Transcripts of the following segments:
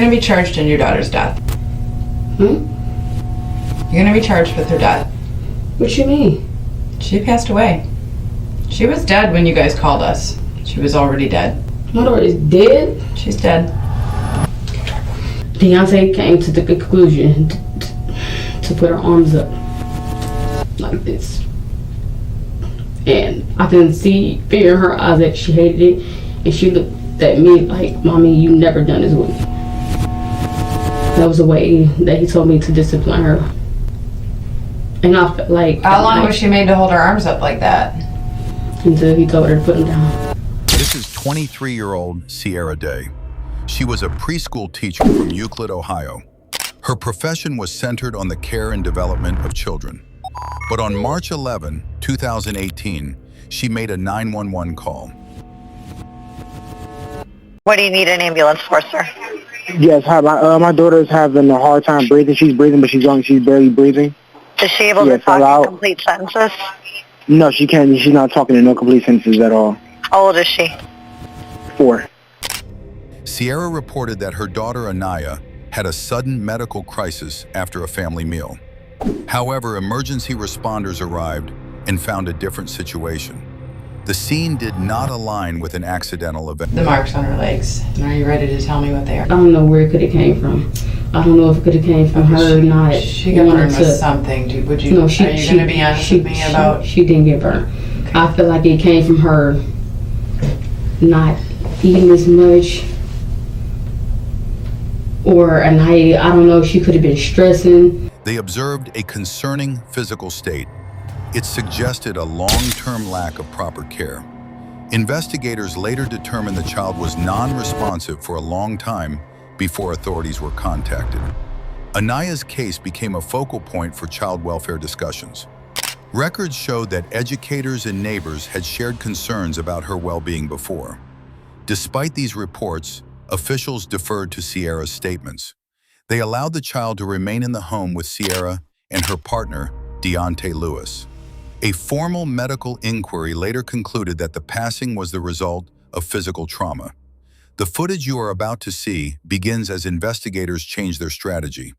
going to be charged in your daughter's death. Hmm? You're going to be charged with her death. What you mean? She passed away. She was dead when you guys called us. She was already dead. My daughter is dead? She's dead. Beyonce came to the conclusion to put her arms up like this. And I can see fear in her eyes that she hated it. And she looked at me like, Mommy, you never done this with me. That was the way that he told me to discipline her. And I felt like... How long was she made to hold her arms up like that? Until he told her to put them down. This is 23-year-old Sierra Day. She was a preschool teacher from Euclid, Ohio. Her profession was centered on the care and development of children. But on March 11, 2018, she made a 911 call. What do you need an ambulance for, sir? Yes, hi. My daughter's having a hard time breathing. She's breathing, but she's barely breathing. Is she able to talk in complete sentences? No, she can't. She's not talking in no complete sentences at all. How old is she? 4. Sierra reported that her daughter Aniya had a sudden medical crisis after a family meal. However, emergency responders arrived and found a different situation. The scene did not align with an accidental event. The marks on her legs. Are you ready to tell me what they are? I don't know where it could have came from. I don't know if it could have came from her not. She got burned with something. Would you? No, are you going to be honest with me about? She didn't get burned. Okay. I feel like it came from her not eating as much, or a night. I don't know. She could have been stressing. They observed a concerning physical state. It suggested a long-term lack of proper care. Investigators later determined the child was non-responsive for a long time before authorities were contacted. Aniya's case became a focal point for child welfare discussions. Records showed that educators and neighbors had shared concerns about her well-being before. Despite these reports, officials deferred to Sierra's statements. They allowed the child to remain in the home with Sierra and her partner, Deontay Lewis. A formal medical inquiry later concluded that the passing was the result of physical trauma. The footage you are about to see begins as investigators change their strategy.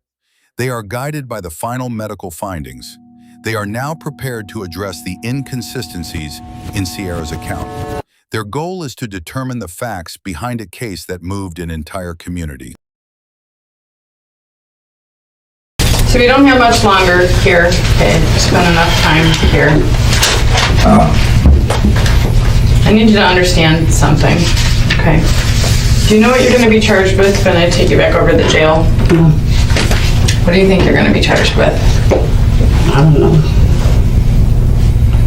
They are guided by the final medical findings. They are now prepared to address the inconsistencies in Sierra's account. Their goal is to determine the facts behind a case that moved an entire community. So we don't have much longer here. Okay, spent enough time here. I need you to understand something. Okay. Do you know what you're going to be charged with when I take you back over to the jail? No. What do you think you're going to be charged with? I don't know.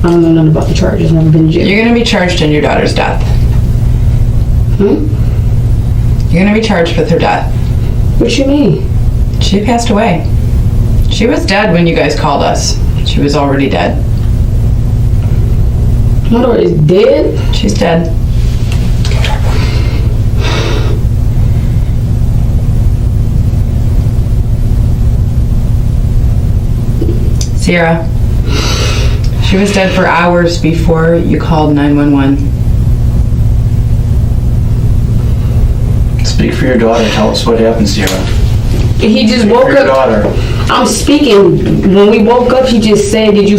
I don't know nothing about the charges. Never been in jail. You're going to be charged in your daughter's death. Hmm? You're going to be charged with her death. What you mean? She passed away. She was dead when you guys called us. She was already dead. My daughter is dead? She's dead. Sierra, she was dead for hours before you called 911. Speak for your daughter. Tell us what happened, Sierra. He just Speak woke for your up. daughter. I'm speaking. When we woke up, he just said, "Did you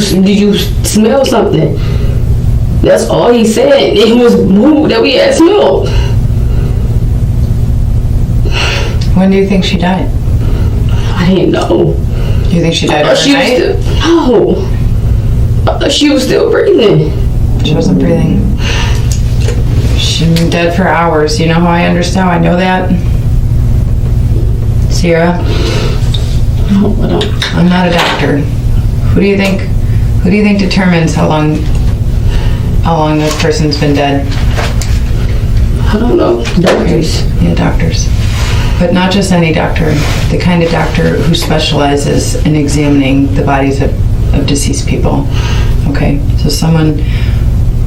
smell something?" That's all he said. It was food that we had smelled. When do you think she died? I didn't know. Do you think she died overnight? No. I thought she was still breathing. She wasn't breathing. She's been dead for hours. You know how I understand? I know that. Sierra, No, I don't. I'm not a doctor. Who do you think determines how long this person's been dead? I don't know. Doctors. Yeah, doctors. But not just any doctor. The kind of doctor who specializes in examining the bodies of deceased people. Okay? So someone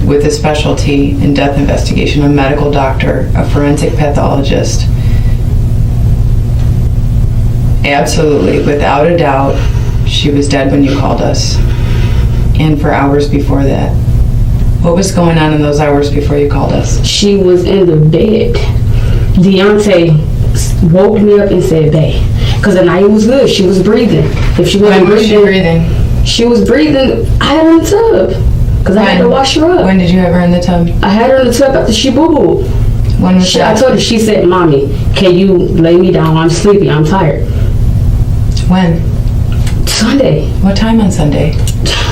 with a specialty in death investigation, a medical doctor, a forensic pathologist. Absolutely, without a doubt, she was dead when you called us. And for hours before that. What was going on in those hours before you called us? She was in the bed. Deontay woke me up and said, babe. Because Aniya was good. She was breathing. If she wasn't When was she breathing, breathing? she was breathing. I had her in the tub. Because I had to wash her up. When did you have her in the tub? I had her in the tub after she boo-booed. When was I that? told her, she said, Mommy, can you lay me down? I'm sleepy. I'm tired. When? Sunday. What time on Sunday?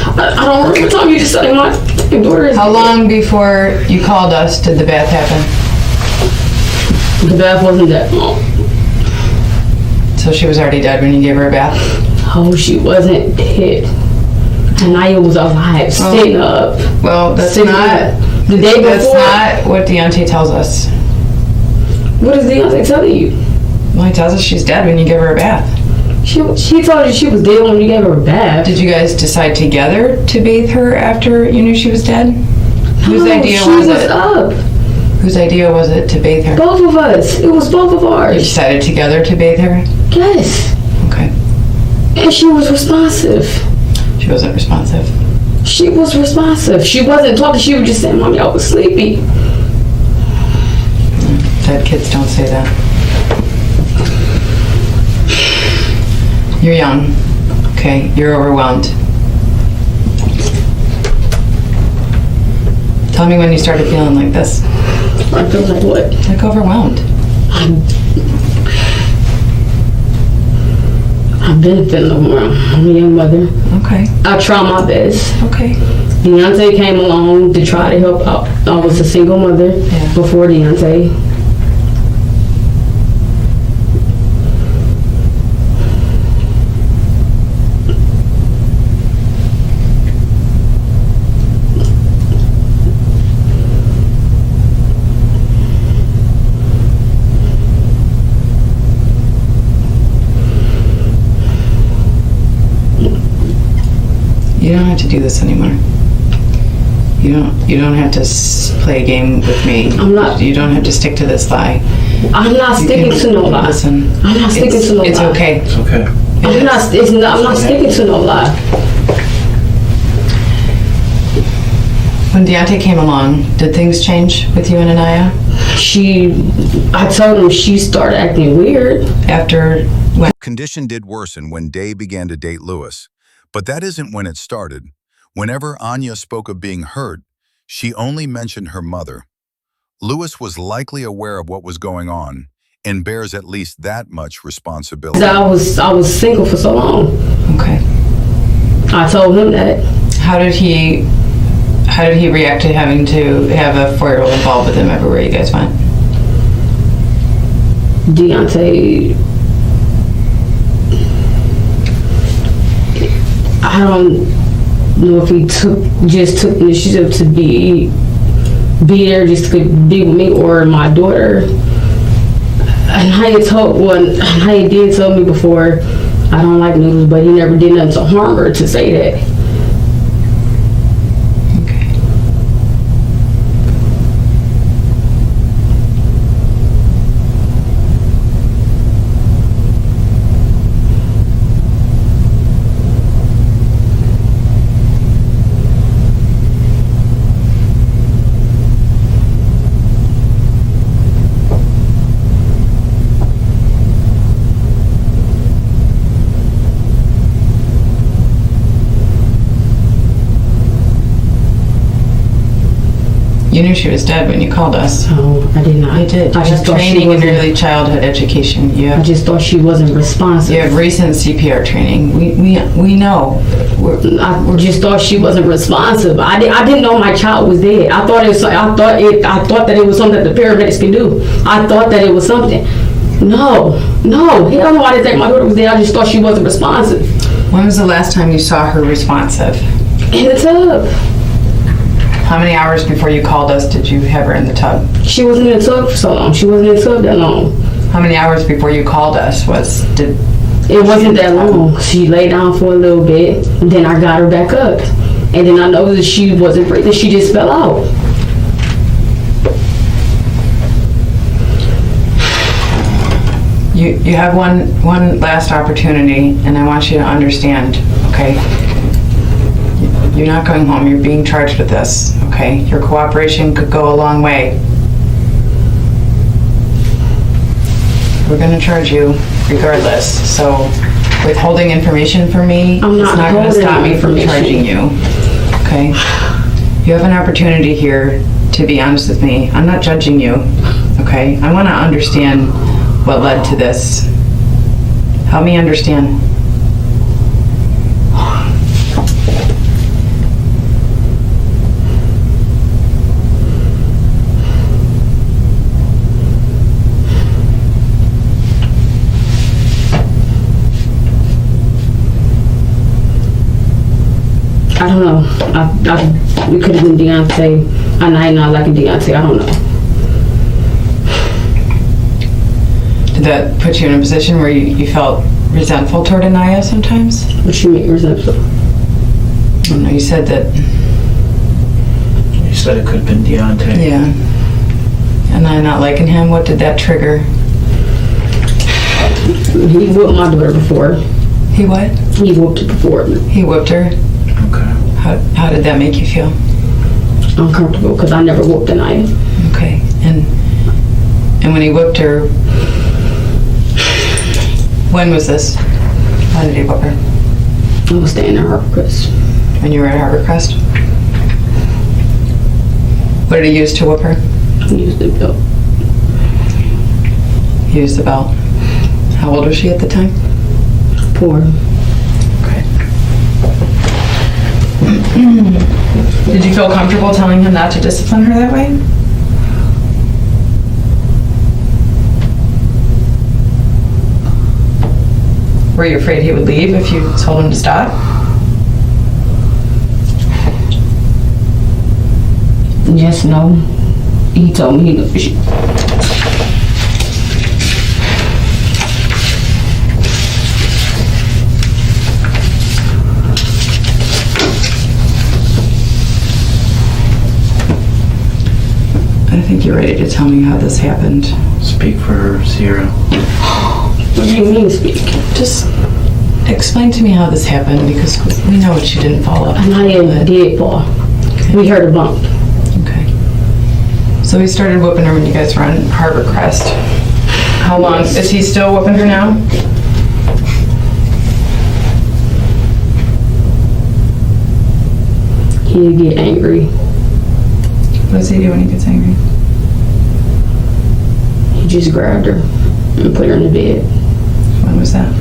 I don't remember what time you just said my daughter is How long before you called us did the bath happen? The bath wasn't that long. So she was already dead when you gave her a bath? Oh, she wasn't dead. Aniya was alive, sitting up. Well, that's Sitting not... up. The day before. That's not what Deontay tells us. What is Deontay telling you? Well, he tells us she's dead when you give her a bath. She told you she was dead when you gave her a bath. Did you guys decide together to bathe her after you knew she was dead? Whose idea she was was it? up. Whose idea was it to bathe her? Both of us. It was both of You ours. decided together to bathe her? Yes. Okay. And she was responsive. She wasn't responsive. She was responsive. She wasn't talking. She was just saying, Mommy, I was sleepy. Dead kids don't say that. You're young. Okay, you're overwhelmed. Tell me when you started feeling like this. I feel like what? Like overwhelmed. I've been feeling overwhelmed. I'm a young mother. Okay. I try my best. Okay. Deontay came along to try to help out. I was a single mother before Deontay. You don't have to do this anymore. You don't have to play a game with me. I'm not. You don't have to stick to this lie. I'm not sticking to no lie. Listen. I'm not sticking to no lie. It's okay. It's okay. I'm not sticking to no lie. When Deontay came along, did things change with you and Aniya? I told him she started acting weird. After when? Condition did worsen when Day began to date Lewis. But that isn't when it started. Whenever Aniya spoke of being hurt, she only mentioned her mother. Lewis was likely aware of what was going on and bears at least that much responsibility. I was single for so long. Okay. I told him that. How did he react to having to have a 4-year-old involved with him everywhere you guys went? Deontay, I don't know if he took initiative to be there just to be with me or my daughter. And Aniya did tell me before, I don't like noodles, but he never did nothing to harm her to say that. You knew she was dead when you called us. No, I did not. You did. I You just have thought she training in wasn't. early childhood education. I just thought she wasn't responsive. You have recent CPR training. We know. I just thought she wasn't responsive. I didn't know my child was dead. I thought that it was something that the paramedics can do. I thought that it was something. No, hell no, I didn't think my daughter was dead. I just thought she wasn't responsive. When was the last time you saw her responsive? In the tub. How many hours before you called us did you have her in the tub? She wasn't in the tub for so long. She wasn't in the tub that long. How many hours before you called us It wasn't that long. She lay down for a little bit, and then I got her back up. And then I noticed that she wasn't breathing. She just fell out. You have one last opportunity, and I want you to understand, okay? You're not going home. You're being charged with this, okay? Your cooperation could go a long way. we're gonna charge you regardless. So withholding information from me I'm is not not gonna holding stop me from information. charging you. Okay? You have an opportunity here to be honest with me. I'm not judging you. Okay? I wanna understand what led to this. Help me understand. I don't know. It could have been Deontay. I'm not liking Deontay. I don't know. Did that put you in a position where you felt resentful toward Aniya sometimes? What you mean resentful? I don't know, you said that, You said it could have been Deontay. yeah. Aniya not liking him, what did that trigger? He whooped my daughter before. He what? He whooped her before. He whooped her? Okay. How did that make you feel? Uncomfortable because I never whooped Aniya. Okay, and when he whooped her, when was this? When did he whoop her? I was staying at Harborcrest. When you were at Harborcrest? What did he use to whoop her? He used the belt. He used the belt. How old was she at the time? 4. Okay. Did you feel comfortable telling him not to discipline her that way? Were you afraid he would leave if you told him to stop? Yes, no. He told me I think you're ready to tell me how this happened. Speak for her, Sierra. What do you mean speak? Just explain to me how this happened, because we know she didn't fall up. Aniya did fall. We heard a bump. Okay. So he started whooping her when you guys were on Harborcrest. How long? Is he still whooping her now? He'd get angry. What does he do when he gets angry? He just grabbed her and put her in the bed When was that?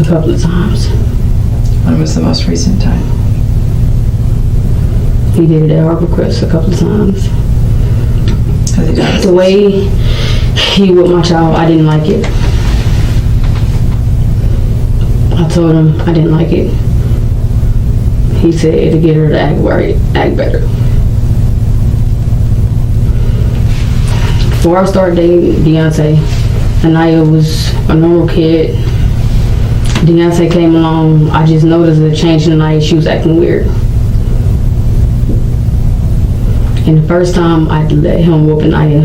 a couple of times. When was the most recent time? He did it at Harborcrest a couple of times. Has he done it? The way he whipped my child, I didn't like it. I told him I didn't like it. He said to get her to act right, act better. Before I started dating Deontay, Aniya was a normal kid. Deontay came along, I just noticed a change in Aniya. She was acting weird. And the first time I let him whoop Aniya,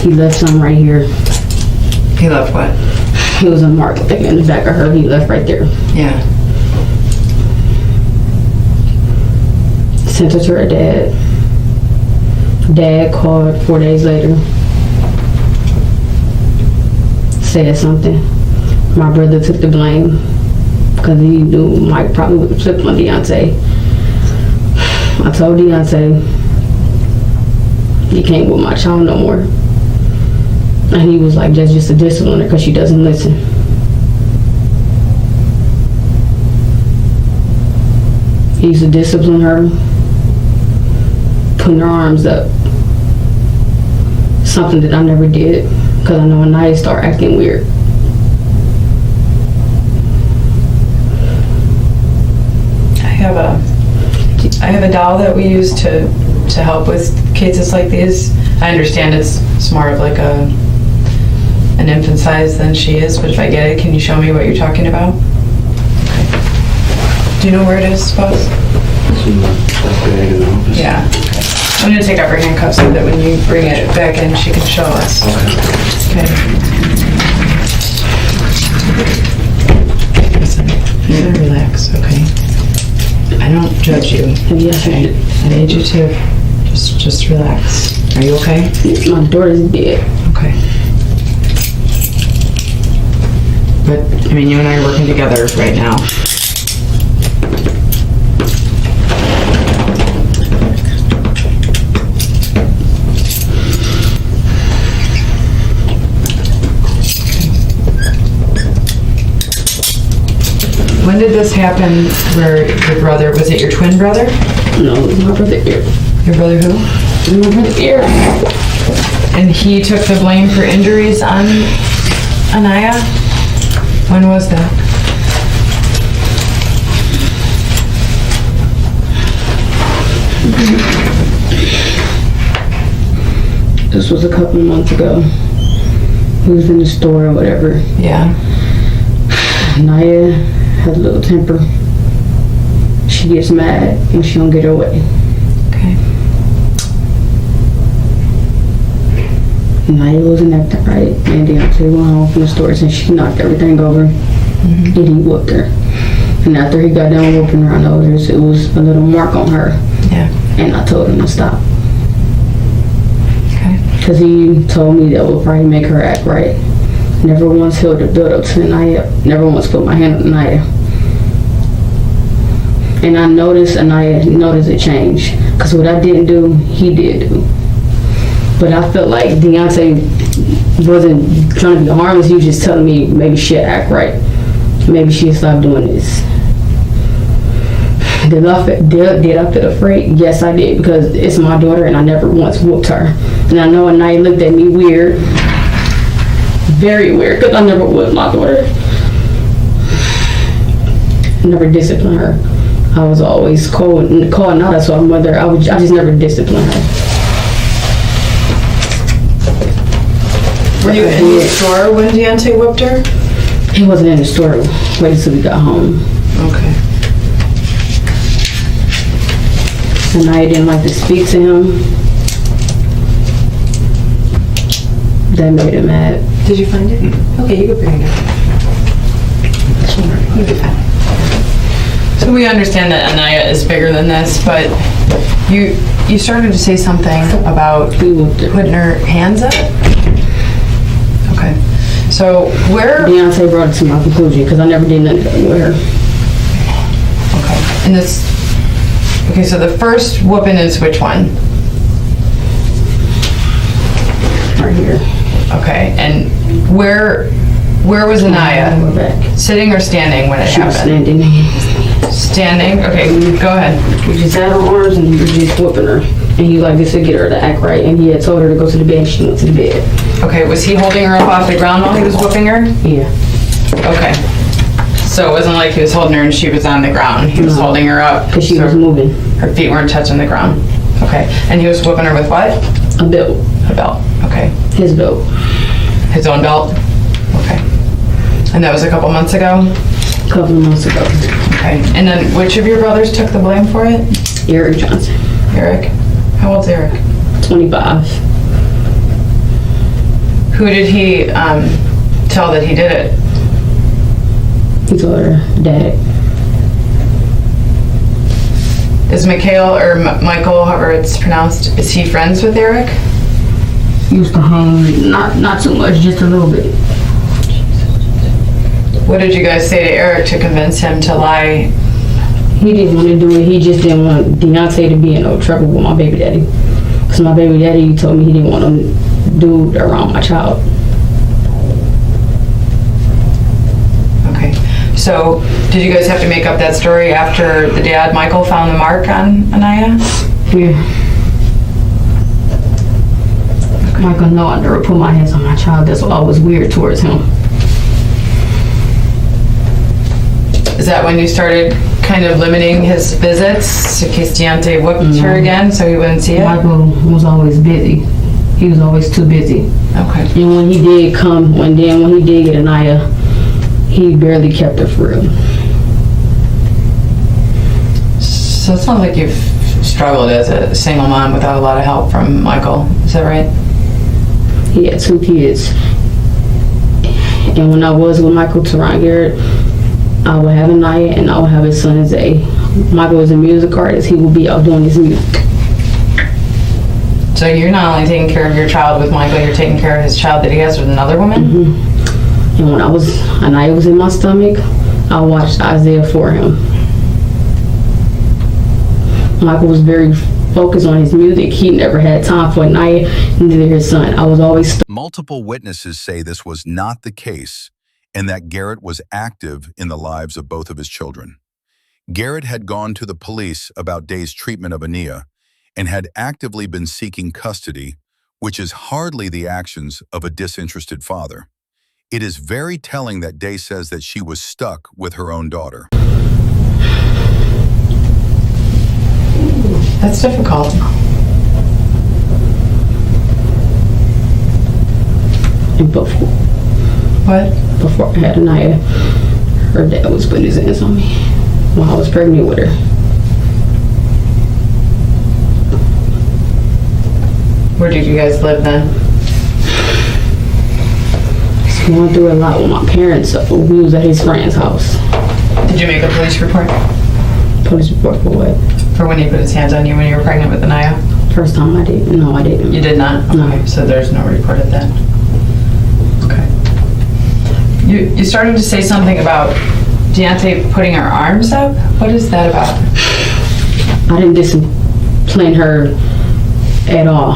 he left something right here. He left what? It was a mark like in the back of her. He left right there. Yeah. Sent her to her dad. Dad called 4 days later. Said something. My brother took the blame because he knew Mike probably would have flipped on Deontay. I told Deontay, you can't with my child no more. And he was like, that's just a discipliner because she doesn't listen. He used to discipline her, putting her arms up. Something that I never did because I know Aniya started acting weird. I have a doll that we use to help with cases like these. I understand it's more of like an infant size than she is, but if I get it, can you show me what you're talking about? Okay. Do you know where it is, Buzz? It's in that bag in the office. Yeah. Okay. I'm gonna take off her handcuffs so that when you bring it back in, she can show us. Okay. Listen, you gotta relax, okay? I don't judge you. Yes, Okay? I need you to just relax. Are you okay? my daughter's dead. Okay. But, I mean, you and I are working together right now. When did this happen where your brother, was it your twin brother? No, it was my brother Eric. Your brother who? It was my brother Eric. And he took the blame for injuries on Aniya? When was that? This was a couple of months ago. He was in the store or whatever. Yeah. Aniya has a little temper. She gets mad and she don't get her way. Okay. Aniya wasn't acting right, and then she went home from the store and she knocked everything over, and he whooped her. And after he got done whooping her, I noticed it was a little mark on her, Yeah. and I told him to stop. Okay. Because he told me that would probably make her act right. Never once held a build up to Aniya, never once put my hand on Aniya. And I noticed Aniya noticed a change, because what I didn't do, he did do. But I felt like Deontay wasn't trying to be harmless. He was just telling me maybe she'll act right. Maybe she'll stop doing this. Did I feel afraid? Yes, I did, because it's my daughter and I never once whooped her. And I know Aniya looked at me weird. Very weird, because I never whooped my daughter. Never disciplined her. I was always calling out as her mother. I just never disciplined her. Were you in the store when Deontay whooped her? He wasn't in the store. Waited till we got home. Okay. And I didn't like to speak to him. That made him mad. Did you find it? Okay, you can bring it. You'll be fine. So we understand that Aniya is bigger than this, but you started to say something about putting her hands up? Okay. So where... Deontay brought it to my conclusion, because I never did nothing with her. Okay. And this... Okay, so the first whooping is which one? Right here. Okay, and where was Aniya? We're back. Sitting or standing when it She was happened? standing. Standing? Okay, go ahead. He just had her arms and he was just whooping her. And he like this to get her to act right. And he had told her to go to the bed. She went to the bed. Okay, was he holding her up off the ground while he was whooping her? Yeah. Okay. So it wasn't like he was holding her and she was on the ground. He was holding her up. Because she so was moving. her feet weren't touching the ground. Okay. And he was whooping her with what? A belt. A belt. Okay. His belt. His own belt? Okay. And that was a couple months ago? A couple of months ago. Okay. And then which of your brothers took the blame for it? Eric Johnson. Eric? How old's Eric? 25. Who did he tell that he did it? He told her dad. Is Mikhail or Michael, however it's pronounced, is he friends with Eric? Used to hang, not too much, just a little bit. What did you guys say to Eric to convince him to lie? He didn't want to do it. He just didn't want Deontay to be in no trouble with my baby daddy. Because my baby daddy told me he didn't want him to do around my child. Okay. So, did you guys have to make up that story after the dad, Michael, found the mark on Aniya? Yeah. Michael, no, I never put my hands on my child. That's always weird towards him. Is that when you started kind of limiting his visits in case Deontay whooped her again so he wouldn't see it? Michael was always busy. He was always too busy. Okay. And when he did come, when he did get Aniya, he barely kept her for real. So it sounds like you've struggled as a single mom without a lot of help from Michael. Is that right? He had 2 kids. And when I was with Michael Teron Garrett, I would have Aniya and I would have his son Zay. Michael is a music artist. He will be out doing his music. So you're not only taking care of your child with Michael, you're taking care of his child that he has with another woman? And when Aniya was in my stomach, I watched Isaiah for him. Michael was very focused on his music. He never had time for Aniya, neither his son. I was always... Multiple witnesses say this was not the case and that Garrett was active in the lives of both of his children. Garrett had gone to the police about Day's treatment of Aniya and had actively been seeking custody, which is hardly the actions of a disinterested father. It is very telling that Day says that she was stuck with her own daughter. That's difficult. And before I had Aniya, her dad was putting his hands on me while I was pregnant with her. Where did you guys live then? Just going through a lot with my parents. We was at his friend's house. Did you make a police report? Police report for what? For when he put his hands on you when you were pregnant with Aniya? First time I did. No, I didn't. You did not? No. Okay, so there's no report of that. Okay. You started to say something about Deontay putting her arms up? What is that about? I didn't discipline her at all.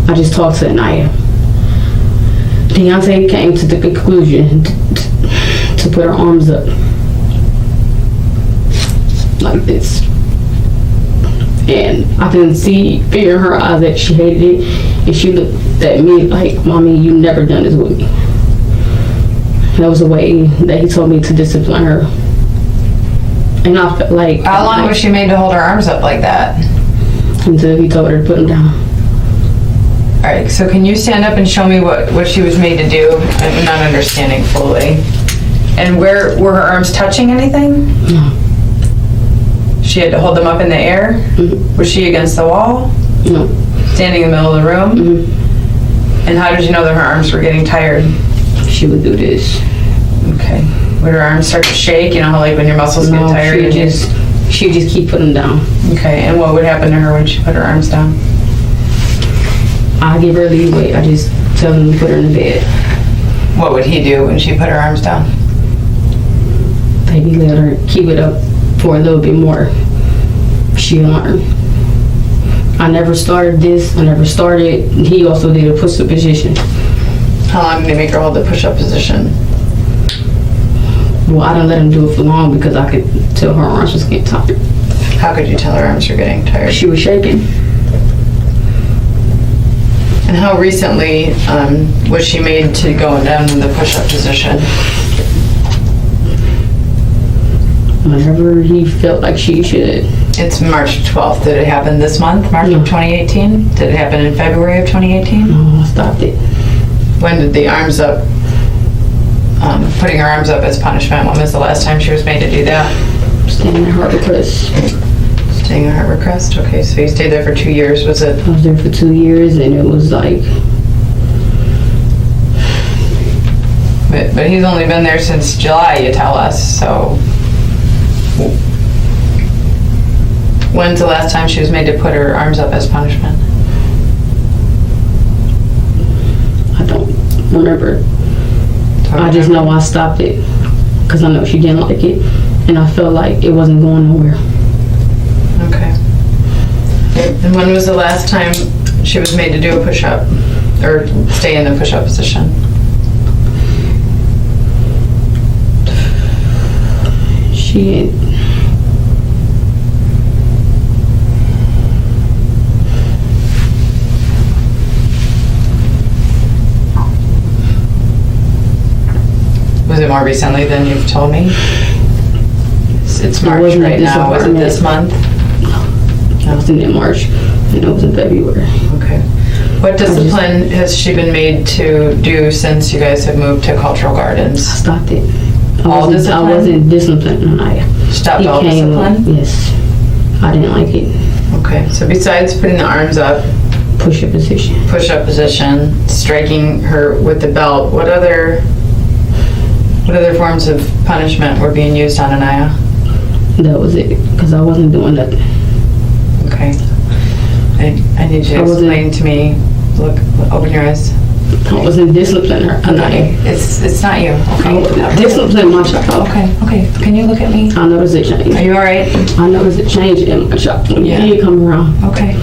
I just talked to Aniya. Deontay came to the conclusion to put her arms up like this. And I can see fear in her eyes that she hated it. And she looked at me like, Mommy, you never done this with me. That was a way that he told me to discipline her. And I felt like... How long was she made to hold her arms up like that? Until he told her to put them down. All right, so can you stand up and show me what she was made to do? I'm not understanding fully. And were her arms touching anything? No. She had to hold them up in the air? Mm-hmm. Was she against the wall? No. Standing in the middle of the room? Mm-hmm. And how did you know that her arms were getting tired? She would do this. Okay. Would her arms start to shake? You know how like when your muscles get tired? She'd just keep putting them down. Okay, and what would happen to her when she put her arms down? I give her leeway. I just tell him to put her in the bed. What would he do when she put her arms down? Maybe let her keep it up for a little bit more. She learned. I never started this. I never started. He also did a push-up position. How long did he make her hold the push-up position? Well, I didn't let him do it for long because I could tell her arms was getting tired. How could you tell her arms were getting tired? She was shaking. And how recently was she made to go down in the push-up position? Whenever he felt like she should. It's March 12th. Did it happen this month, March of 2018? Did it happen in February of 2018? No, I stopped it. When did the arms up, putting her arms up as punishment, when was the last time she was made to do that? Staying at Harbor Crest. Staying at Harbor Crest? Okay, so you stayed there for 2 years, was it? I was there for 2 years and it was like... But he's only been there since July, you tell us, so... When's the last time she was made to put her arms up as punishment? I don't remember. I just know I stopped it because I know she didn't like it and I felt like it wasn't going nowhere. Okay. And when was the last time she was made to do a push-up or stay in the push-up position? She... Was it more recently than you've told me? It's March wasn't right at this now. Was it apartment. this month? I was in March and it was in February. Okay. What discipline has she been made to do since you guys have moved to Cultural I Gardens? stopped it. All discipline? I wasn't disciplined. Stopped all discipline? Yes. I didn't like it. Okay. So besides putting the arms up, Push-up position. push-up position, striking her with the belt, what other forms of punishment were being used on Aniya? That was it. Because I wasn't doing nothing. Okay. I need you to I wasn't- explain to me. Look, open your eyes. I wasn't disciplining her. Okay. It's not you. Okay. Discipline my child. Okay. Can you look at me? I noticed it changed. Are you all right? I noticed it changed in my child when Yeah. you did come around. Okay.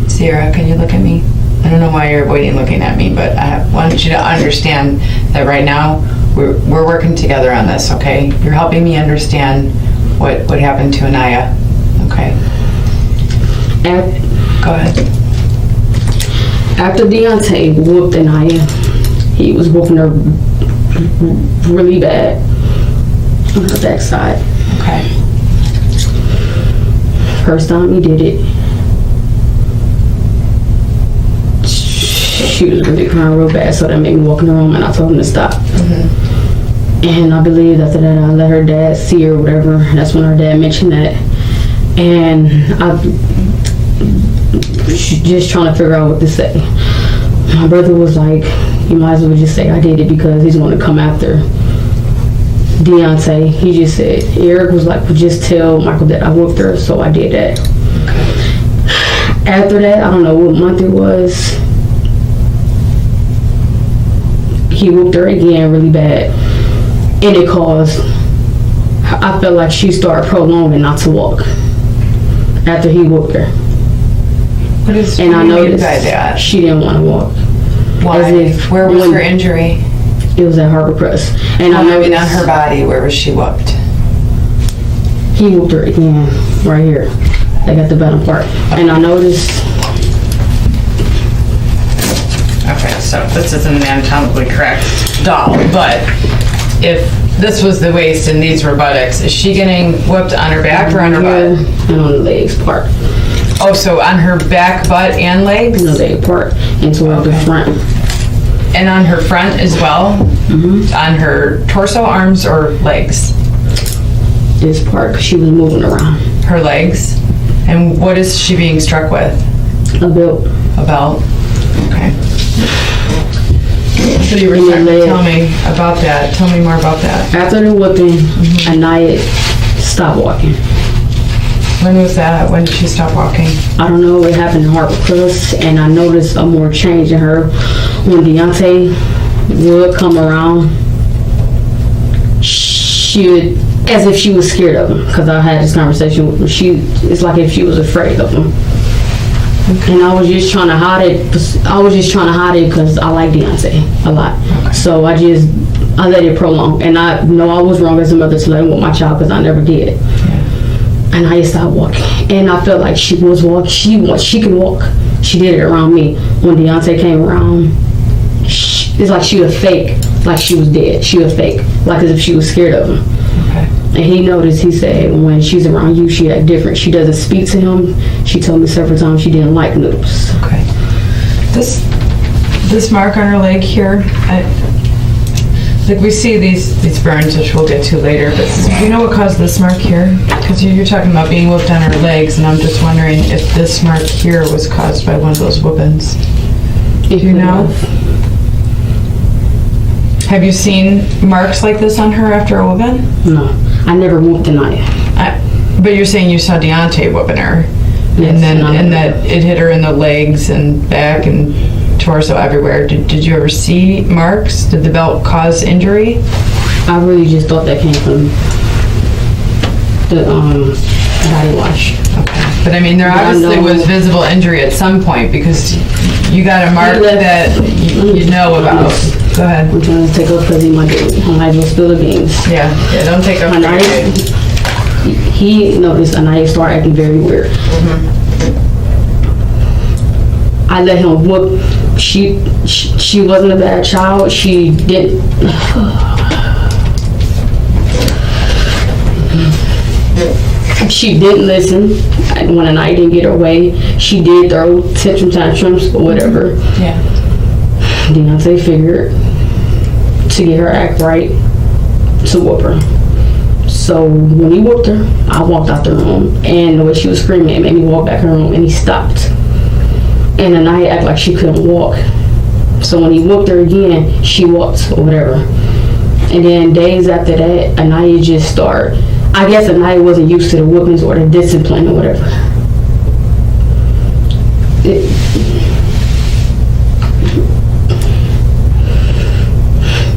Sierra, can you look at me? I don't know why you're avoiding looking at me, but I want you to understand that right now we're working together on this, okay? You're helping me understand what happened to Aniya, okay? Go ahead. After Deontay whooped Aniya, he was whooping her really bad on her backside. Okay. First time he did it, she was really crying real bad, so that made me walk in the room and I told him to stop. And I believe after that I let her dad see her or whatever. That's when her dad mentioned that. And I just trying to figure out what to say. My brother was like, you might as well just say I did it because he's going to come after Deontay. He just said, Eric was like, well, just tell Michael that I whooped her, so I did that. After that, I don't know what month it was, he whooped her again really bad. And it caused, I felt like she started prolonging not to walk after he whooped her. What do And I you mean noticed by that? she didn't want to walk. Why? As if Where was when- her injury? It was at Harbor Press. And I I mean, noticed on her body. Where was she whooped? he whooped her again right here. They got the bottom part. And I noticed, Okay, so this isn't an anatomically correct doll, but if this was the waist and these were buttocks, is she getting whooped on her back or on her here butt? and on the legs part. Oh, so on her back, butt, and legs? The leg part and toward the Okay. front. And on her front as well? Mm-hmm. On her torso, arms, or legs? This part, 'cause she was moving around. Her legs? And what is she being struck with? A belt. A belt? Okay. So you were In the starting to leg. tell me about that. Tell me more about that. After the whooping, Aniya stopped walking. When was that? When did she stop walking? I don't know what happened in Harbor Press, and I noticed a more change in her when Deontay would come around. She would, as if she was scared of him, because I had this conversation with her. It's like if she was afraid of him. And I was just trying to hide it. I was just trying to hide it because I like Deontay a lot. So I let it prolong. And I know I was wrong as a mother to let him with my child because I never did. And I stopped walking. And I felt like she was walking. She could walk. She did it around me. When Deontay came around, it's like she was fake. Like she was dead. She was fake. Like as if she was scared of him. Okay. And he noticed, he said, when she's around you, she act different. She doesn't speak to him. She told me several times she didn't like noodles. Okay. This mark on her leg here, like we see these burns, which we'll get to later, but do you know what caused this mark here? Because you're talking about being whooped on her legs, and I'm just wondering if this mark here was caused by one of those whoopings. Do you know? Have you seen marks like this on her after a whooping? No, I never whooped Aniya. But you're saying you saw Deontay whooping her, Yes, and that it hit her in the legs and back and torso everywhere. Did you ever see marks? Did the belt cause injury? I really just thought that came from the body wash. Okay. But I mean, there obviously was visible injury at some point because you got a mark that you know about. Go ahead. I'm trying to take up because he might go spill the beans. Yeah, don't take up. He noticed Aniya started acting very weird. I let him whoop. She wasn't a bad child. She didn't. She didn't listen when Aniya didn't get her way. She did throw tantrums or whatever. Yeah. Deontay figured to get her act right to whoop her. So when he whooped her, I walked out the room, and the way she was screaming, it made me walk back in the room, and he stopped. And Aniya acted like she couldn't walk. So when he whooped her again, she walked or whatever. And then days after that, Aniya just started. I guess Aniya wasn't used to the whoopings or the discipline or whatever.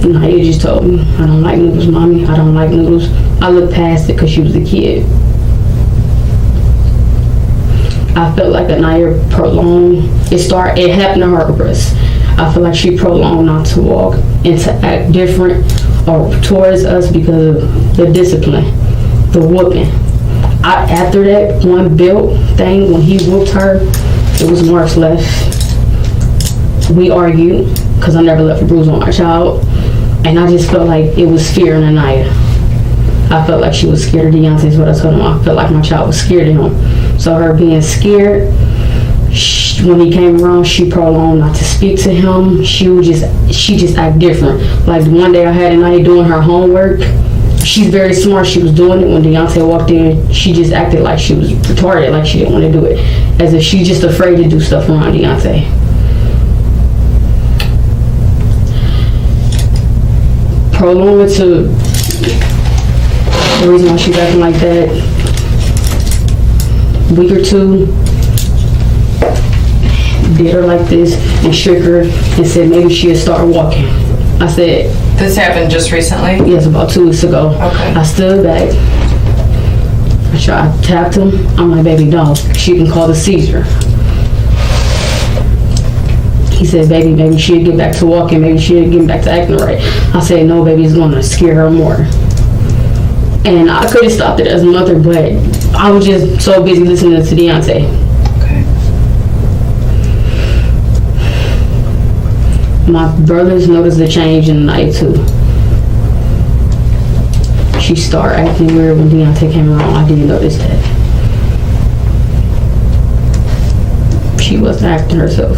Aniya just told me, I don't like noodles, mommy. I don't like noodles. I looked past it because she was a kid. I felt like Aniya prolonged. It happened to her first. I feel like she prolonged not to walk and to act different or towards us because of the discipline, the whooping. After that one belt thing, when he whooped her, it was marks left. We argued because I never left a bruise on my child, and I just felt like it was fear in Aniya. I felt like she was scared of Deontay, is what I told him. I felt like my child was scared of him. So her being scared, when he came around, she prolonged not to speak to him. She just act different. Like one day I had Aniya doing her homework. She's very smart. She was doing it when Deontay walked in. She just acted like she was retarded, like she didn't want to do it, as if she's just afraid to do stuff around Deontay. Prolong it to the reason why she's acting like that. Week or two, did her like this and shook her and said maybe she'll start walking. I said, This happened just recently? yes, about 2 weeks ago. Okay. I stood back. I tapped him. I'm like, baby, no. She can call a seizure. He said, baby, maybe she'll get back to walking. Maybe she'll get back to acting right. I said, no, baby, it's going to scare her more. And I could have stopped it as a mother, but I was just so busy listening to Deontay. Okay. My brothers noticed the change in the night too. She started acting weird when Deontay came around. I didn't notice that. She wasn't acting herself.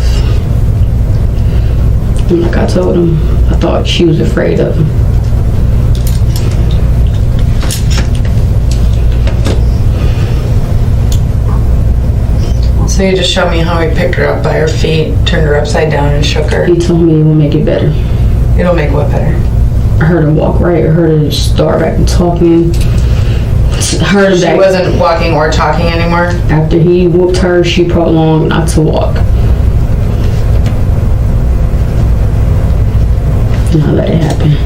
And like I told him, I thought she was afraid of him. So you just showed me how he picked her up by her feet, turned her upside down and shook her. He told me it will make it better. It'll make what better? I heard her walk right. I heard her start back and talking. Heard her She back. wasn't walking or talking anymore? After he whooped her, she prolonged not to walk. And I let it happen.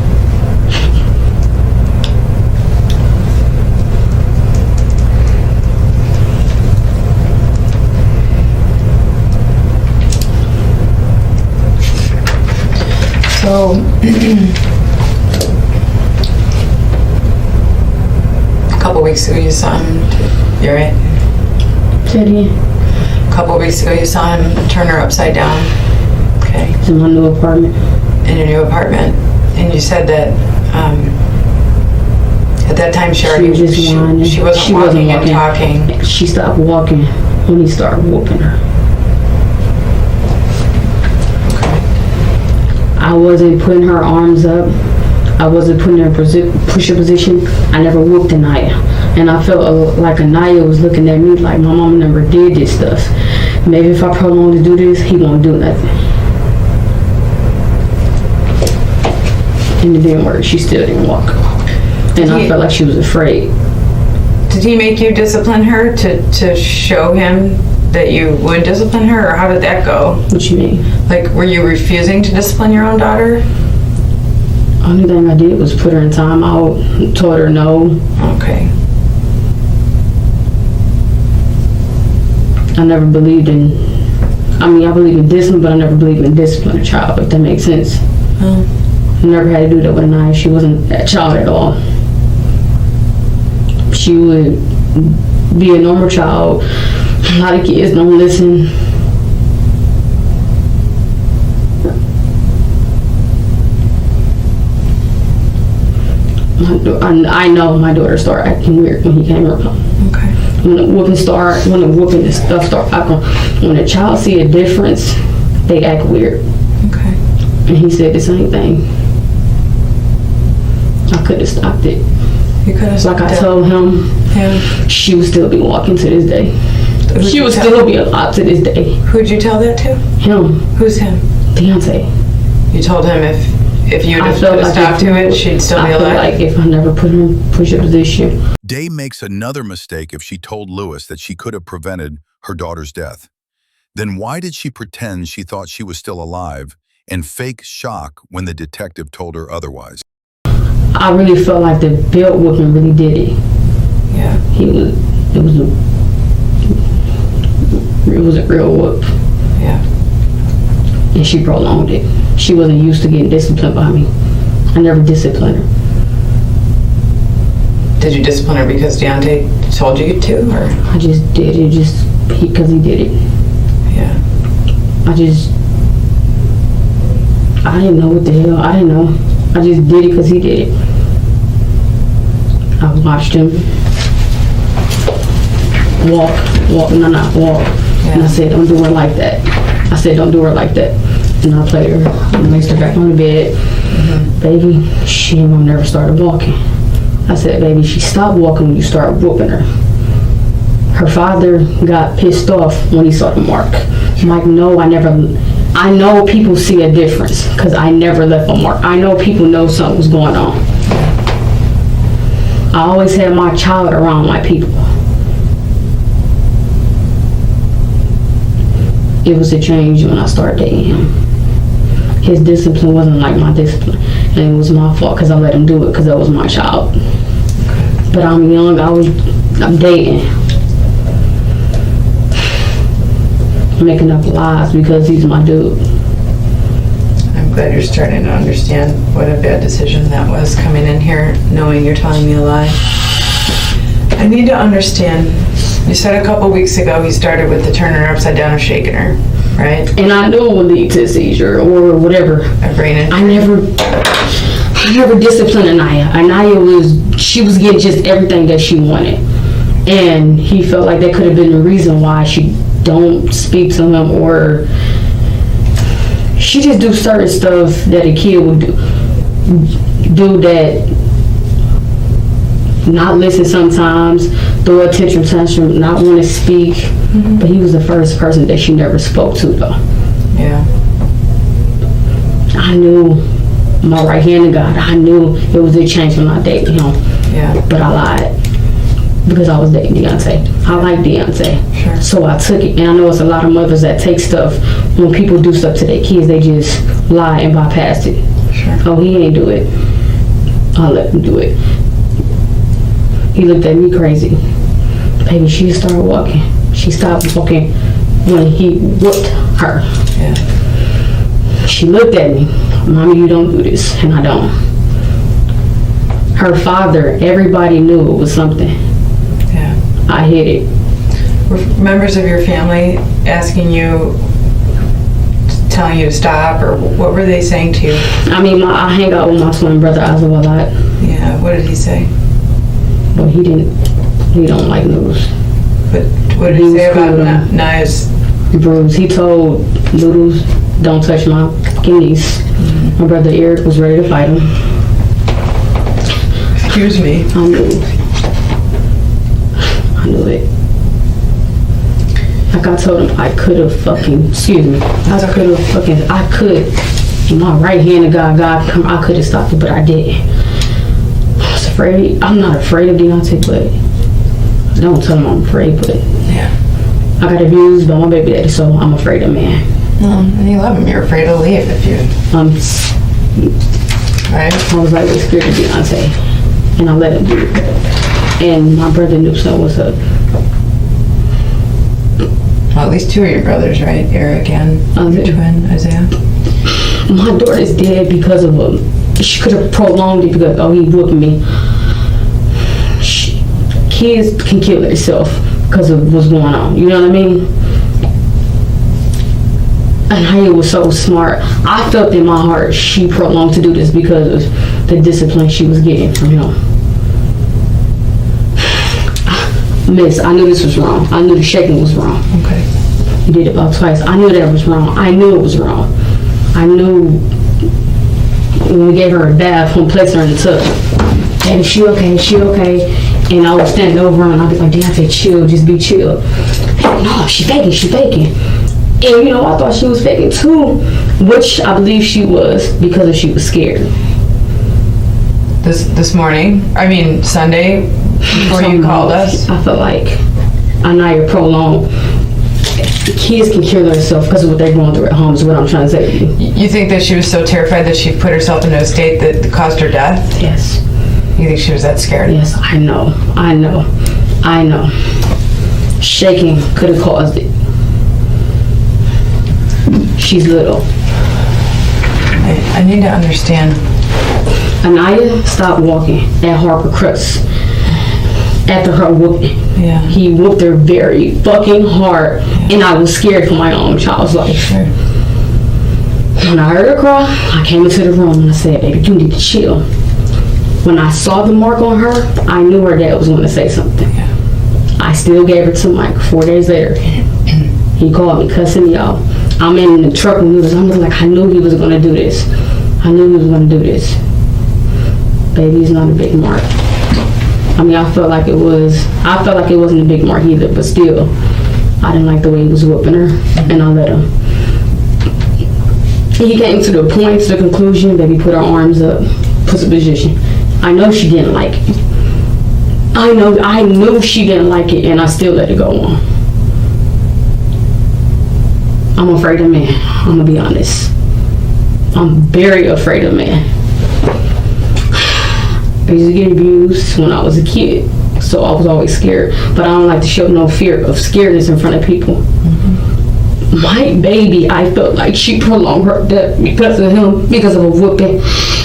So, a couple weeks ago you saw him, you're right? Say it again. A couple weeks ago you saw him turn her upside down. Okay. It's in my new apartment. In your new apartment. And you said that at that time she already was just whining. she wasn't walking and talking. She stopped walking when he started whooping her. I wasn't putting her arms up. I wasn't putting her in push-up position. I never whooped Aniya. And I felt like Aniya was looking at me like my mama never did this stuff. Maybe if I prolong to do this, he won't do nothing. And it didn't work. She still didn't walk. And I felt like she was afraid. Did he make you discipline her to show him that you would discipline her, or how did that go? What you mean? Like, were you refusing to discipline your own daughter? Only thing I did was put her in time out, told her no. Okay. I never believed in, I believe in discipline, but I never believed in discipline a child, if that makes sense. I never had to do that with Aniya. She wasn't a child at all. She would be a normal child. A lot of kids don't listen. I know my daughter started acting weird when he came around. Okay. When the whooping and stuff start happening, when a child see a difference, they act weird. Okay. And he said the same thing. I could have stopped it. You could have. Like I told him, Yeah. she would still be walking to this day. She would still be alive to this day. Who'd you tell that to? Him, Who's him? Deontay. You told him if you I just felt put a like stop if- to it, she'd still be I feel alive. like if I never put her in push-up position, Day makes another mistake if she told Lewis that she could have prevented her daughter's death. Then why did she pretend she thought she was still alive and fake shock when the detective told her otherwise. I really felt like the belt whooping really did it. Yeah. It was a real whoop. Yeah. And she prolonged it. She wasn't used to getting disciplined by me. I never disciplined her. Did you discipline her because Deontay told you to, or? I just did it because he did it. Yeah. I didn't know what the hell. I didn't know. I just did it because he did it. I watched him walk. Yeah. And I said, don't do her like that. And I played her. I placed her back on the bed. Mm-hmm. Baby, she ain't gonna never started walking. I said, baby, she stopped walking when you started whooping her. Her father got pissed off when he saw the mark. I'm like, no, I know people see a difference because I never left a mark. I know people know something was going on. I always had my child around my people. It was a change when I started dating him. His discipline wasn't like my discipline, and it was my fault because I let him do it because that was my child. But I'm young, I'm dating. I'm making up lies because he's my dude. I'm glad you're starting to understand what a bad decision that was, coming in here knowing you're telling me a lie. I need to understand, you said a couple weeks ago he started with the turning her upside down or shaking her, right? And I knew it would lead to a seizure or whatever. A brain injury. I never disciplined Aniya. Aniya she was getting just everything that she wanted. And he felt like that could have been the reason why she don't speak to him, or she just do certain stuff that a kid would do that, not listen sometimes, throw a tantrum, not want to speak. Mm-hmm. But he was the first person that she never spoke to though. Yeah. I knew my right hand to God. I knew it was a change when I dated him. Yeah. But I lied because I was dating Deontay. I like Deontay. Sure. So I took it. And I know it's a lot of mothers that take stuff, when people do stuff to their kids, they just lie and bypass it. Sure. Oh, he ain't do it. I'll let him do it. He looked at me crazy. Baby, she started walking. She stopped walking when he whooped her. Yeah. She looked at me. Mommy, you don't do this. And I don't. Her father, everybody knew it was something. Yeah. I hid it. Were members of your family asking you, telling you to stop, or what were they saying to you? I mean, I hang out with my twin brother Azza a lot. Yeah, what did he say? But he don't like Noodles. But what did he say about Nia's? Bruce, he told Noodles, don't touch my kidneys. Mm-hmm. My brother Eric was ready to fight him. Excuse me. I knew it. Like I told him, I could have fucking, my right hand of God, I could have stopped it, but I didn't. I was afraid. I'm not afraid of Deontay, but don't tell him I'm afraid, but yeah. I got abused by my baby daddy, so I'm afraid of man. And you love him, you're afraid to leave if you... Right? I was like scared of Deontay, and I let him do it. And my brother knew something was up. Well, at least two of your brothers, right? Eric and your twin, Isaiah? My daughter's dead because of him. She could have prolonged it because, he whooped me. Kids can kill themselves because of what's going on. You know what I mean? And Aniya was so smart. I felt in my heart she prolonged to do this because of the discipline she was getting from him. Miss, I knew this was wrong. I knew the shaking was wrong. Okay. You did it about twice. I knew that was wrong. I knew it was wrong. I knew when we gave her a bath, when we placed her in the tub, and is she okay? Is she okay? And I was standing over her and I'd be like, Deontay, chill, just be chill. No, she faking. And I thought she was faking too, which I believe she was because she was scared. This morning, Sunday, before you called us? I felt like Aniya prolonged. kids can kill themselves because of what they're going through at home is what I'm trying to say to you. You think that she was so terrified that she put herself into a state that caused her death? Yes. You think she was that scared? Yes, I know. Shaking could have caused it. She's little. I need to understand. Aniya stopped walking at Harper Crest after her whooping. Yeah. He whooped her very fucking hard, and I was scared for my own child's life. Sure. When I heard her cry, I came into the room and I said, baby, you need to chill. When I saw the mark on her, I knew her dad was going to say something. Yeah. I still gave her to Mike 4 days later. He called me cussing me out. I'm in the truck when he was, I'm like, I knew he was going to do this. Baby, it's not a big mark. I mean, I felt like it wasn't a big mark either, but still, I didn't like the way he was whooping her, and I let him. He came to the conclusion that he put her arms up, put the position. I know she didn't like it. I knew she didn't like it, and I still let it go on. I'm afraid of men. I'm gonna be honest. I'm very afraid of men. I used to get abused when I was a kid, so I was always scared. But I don't like to show no fear of scaredness in front of people. Mm-hmm. My baby, I felt like she prolonged her death because of him, because of a whooping.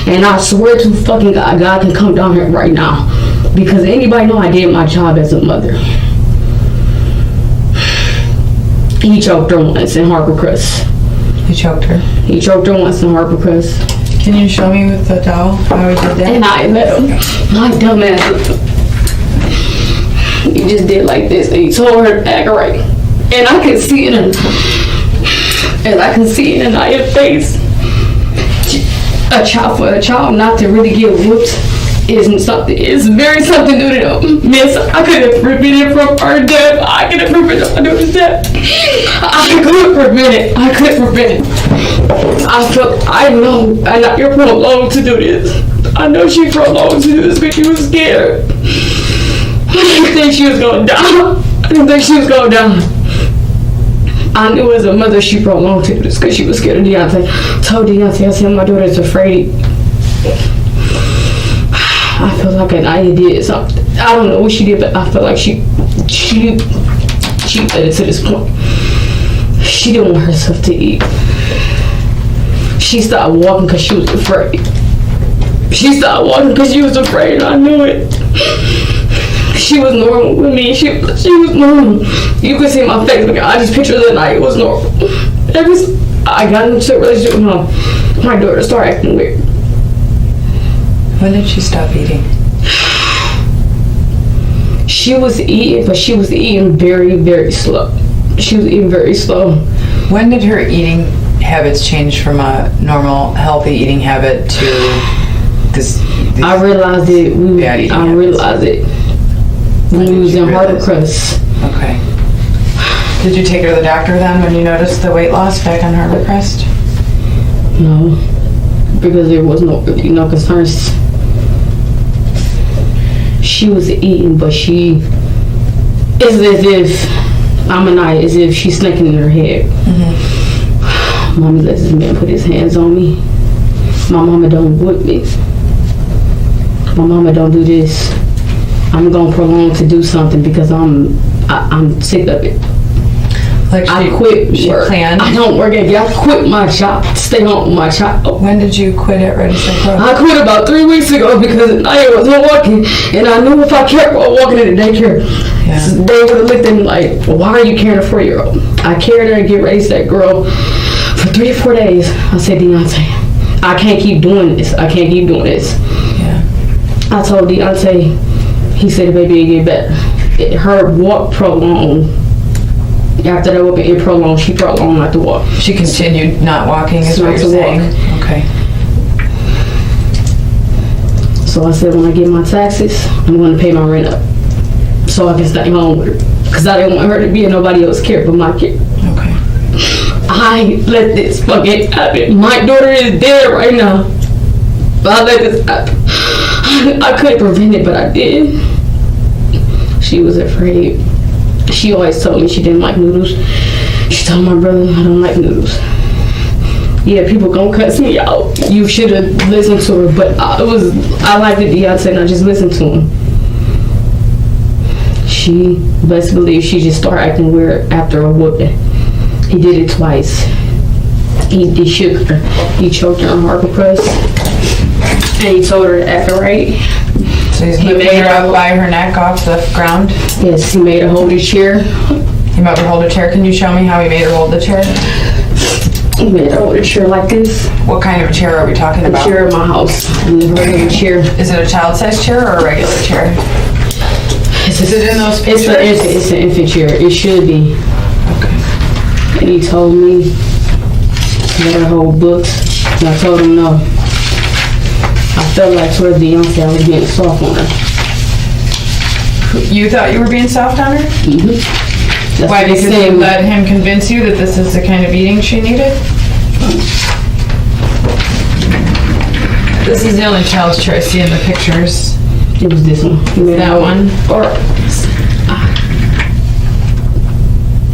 And I swear to fucking God, God can come down here right now. Because anybody know I did my job as a mother. He choked her once in Harper Crest. You choked her? He choked her once in Harper Crest. Can you show me with the towel how he did that? And I let him. My dumb ass. He just did like this and he told her to act right. And I can see it in Aniya's face. For a child not to really get whooped isn't something. It's very something new to them. Miss, I could have prevented from her death. I could have prevented my daughter's death. I could prevent it. I know you're prolonged to do this. I know she prolonged to do this because she was scared. I didn't think she was going to die. I knew as a mother she prolonged to do this because she was scared of Deontay. Told Deontay, I said, my daughter's afraid. I feel like Aniya did something. I don't know what she did, but I feel like she led it to this point. She didn't want herself to eat. She stopped walking because she was afraid. I knew it. She was normal with me. She was normal. You could see my face, but I just pictured that night. It was normal. I got into a relationship with my daughter started acting weird. When did she stop eating? She was eating, but she was eating very, very slow. When did her eating habits change from a normal, healthy eating habit to this? I realized it. I realized it when we was in Harper Crest. Okay. Did you take her to the doctor then when you noticed the weight loss back on Harper Crest? No, because there was no concerns. She was eating, but it's as if Aniya, as if she's thinking in her head. Mm-hmm. Mommy let this man put his hands on me. My mama don't whip me. My mama don't do this. I'm gonna prolong to do something because I'm sick of it. Like I quit work. Planned? I don't work again. I quit my job. Stay home with my child. When did you quit at Ready Set Go? I quit about 3 weeks ago because Aniya wasn't walking, and I knew if I kept walking in the daycare, they would have looked at me like, well, "Why are you carrying a 4-year-old?" I carried her and get Ready Set Girl for 3 or 4 days. I said, Deontay, I can't keep doing this. Yeah. I told Deontay. He said, "Baby, it get better." Her walk prolonged. After that whooping, it prolonged. She prolonged not to walk. She continued not walking, is what you're saying? Okay. So I said, when I get my taxes, I'm going to pay my rent up so I can stay home with her. Because I didn't want her to be in nobody else's care but my kid. Okay. I let this fucking happen. My daughter is dead right now. But I let this happen. I couldn't prevent it, but I did. She was afraid. She always told me she didn't like noodles. She told my brother, I don't like noodles. Yeah, people gonna cuss me out. You should have listened to her, but I liked it, Deontay, and I just listened to him. She, best believe, she just started acting weird after a whooping. He did it twice. He shook her. He choked her on harbor crust. And he told her to act right. So he made her up by her neck off the ground? Yes, he made her hold his chair. He made her hold a chair. Can you show me how he made her hold the chair? He made her hold a chair like this. What kind of a chair are we talking A about? chair in my house. A regular chair. Is it a child-sized chair or a regular chair? Is it in those pictures? It's an infant chair. It should be. Okay. And he told me to let her hold books. And I told him no. I felt like towards Beyonce, I was being soft on her. You thought you were being soft on her? Mm-hmm. Why? Because you let him convince you that this is the kind of eating she needed? This is the only child's chair I see in the pictures. It was this one. That one? Or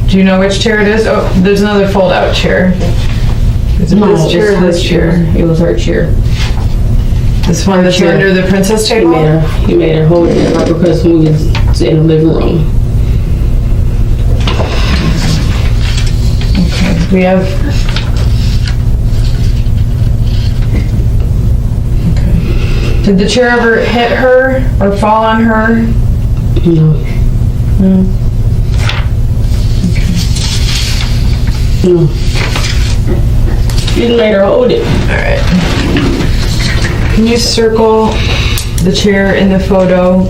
do you know which chair it is? Oh, there's another fold-out chair. Is it this chair or this chair? It was her chair. This one that's chair. under the princess table? He made her hold it like because we was in the living room. Okay, we have... Okay. Did the chair ever hit her or fall on her? No. No. No. He just made her hold it. Alright. Can you circle the chair in the photo,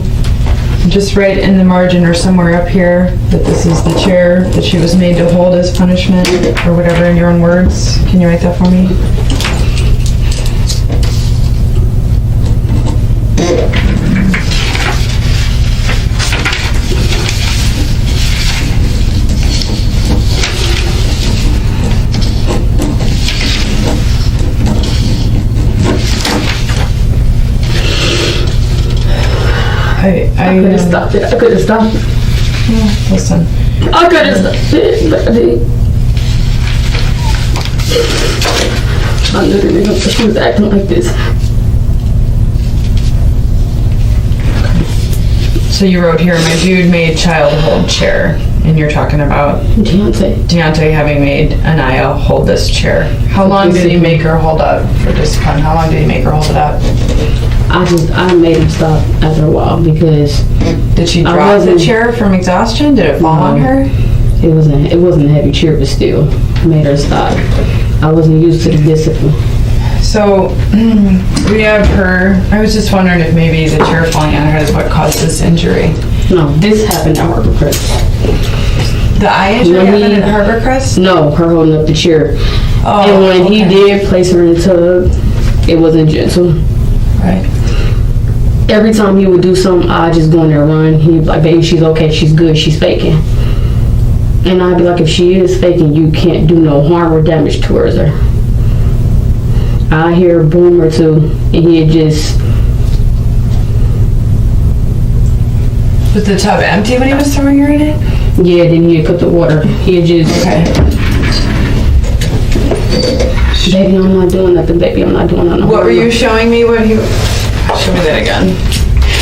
just right in the margin or somewhere up here, that this is the chair that she was made to hold as punishment, or whatever in your own words? Can you write that for me? I could have stopped it. I could have stopped it. Listen. I could have stopped it. But I didn't. I literally know she was acting like this. So you wrote here, my dude made child hold chair, and you're talking about Deontay having made Aniya hold this chair. How long did he make her hold up for discipline? How long did he make her hold it up? I made him stop after a while because did she drop the chair from exhaustion? Did it fall on her? It wasn't a heavy chair, but still made her stop. I wasn't used to the discipline. So we have her. I was just wondering if maybe the chair falling on her is what caused this injury. No, this happened at Harbor Crest. The eye injury happened at Harbor Crest? No, her holding up the chair. Oh, and when he did place her in the tub, it wasn't gentle. Right. Every time he would do something, I'd just go in there and run. He'd be like, baby, she's okay, she's good, she's faking. And I'd be like, if she is faking, you can't do no harm or damage towards her. I hear a boom or two, and he'd just... Was the tub empty when he was throwing her in it? Yeah, then he'd put the water. He'd just... Okay. Baby, I'm not doing nothing, baby, I'm not doing nothing. What were you showing me when he... Show me that again.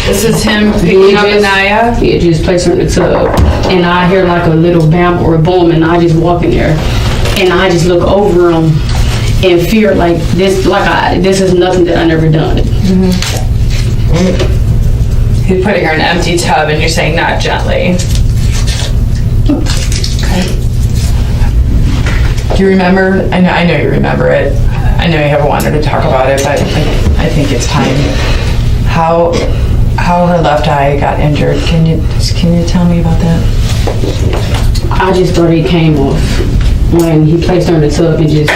This is him picking up Aniya? He just placed her in the tub. And I hear like a little bam or a boom, and I just walk in there. And I just look over him and fear like this is nothing that I never done. Mm-hmm. He's putting her in an empty tub, and you're saying not gently. Okay. Do you remember? I know you remember it. I know you haven't wanted to talk about it, but I think it's time. How her left eye got injured? Can you tell me about that? I just thought it came off when he placed her in the tub and just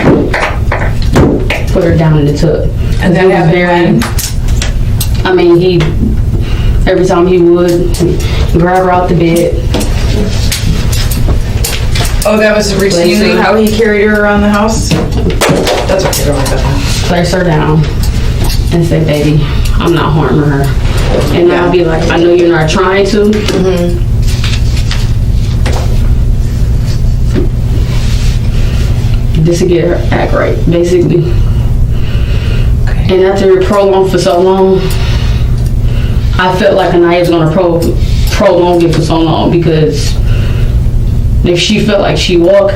put her down in the tub. And that happened when? I mean, every time he would grab her out the bed. Oh, that was routinely how he carried her around the house? That's okay, don't worry about that. Place her down and say, baby, I'm not harming her. And I'll be like, I know you're not trying to. Mm-hmm. just to get her act right, basically. Okay. And after it prolonged for so long, I felt like Aniya was gonna prolong it for so long, because if she felt like she walked,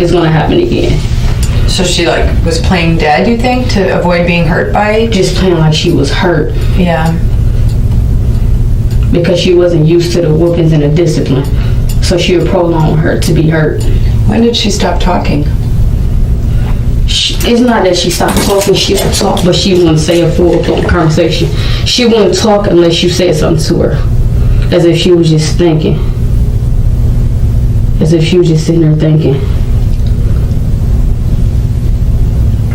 it's gonna happen again. So she like was playing dead, you think, to avoid being hurt by? Just playing like she was hurt, Yeah. because she wasn't used to the whoopings and the discipline. So she would prolong her to be hurt. When did she stop talking? It's not that she stopped talking, she would talk, but she wouldn't say a full-blown conversation. She wouldn't talk unless you said something to her, as if she was just thinking. As if she was just sitting there thinking.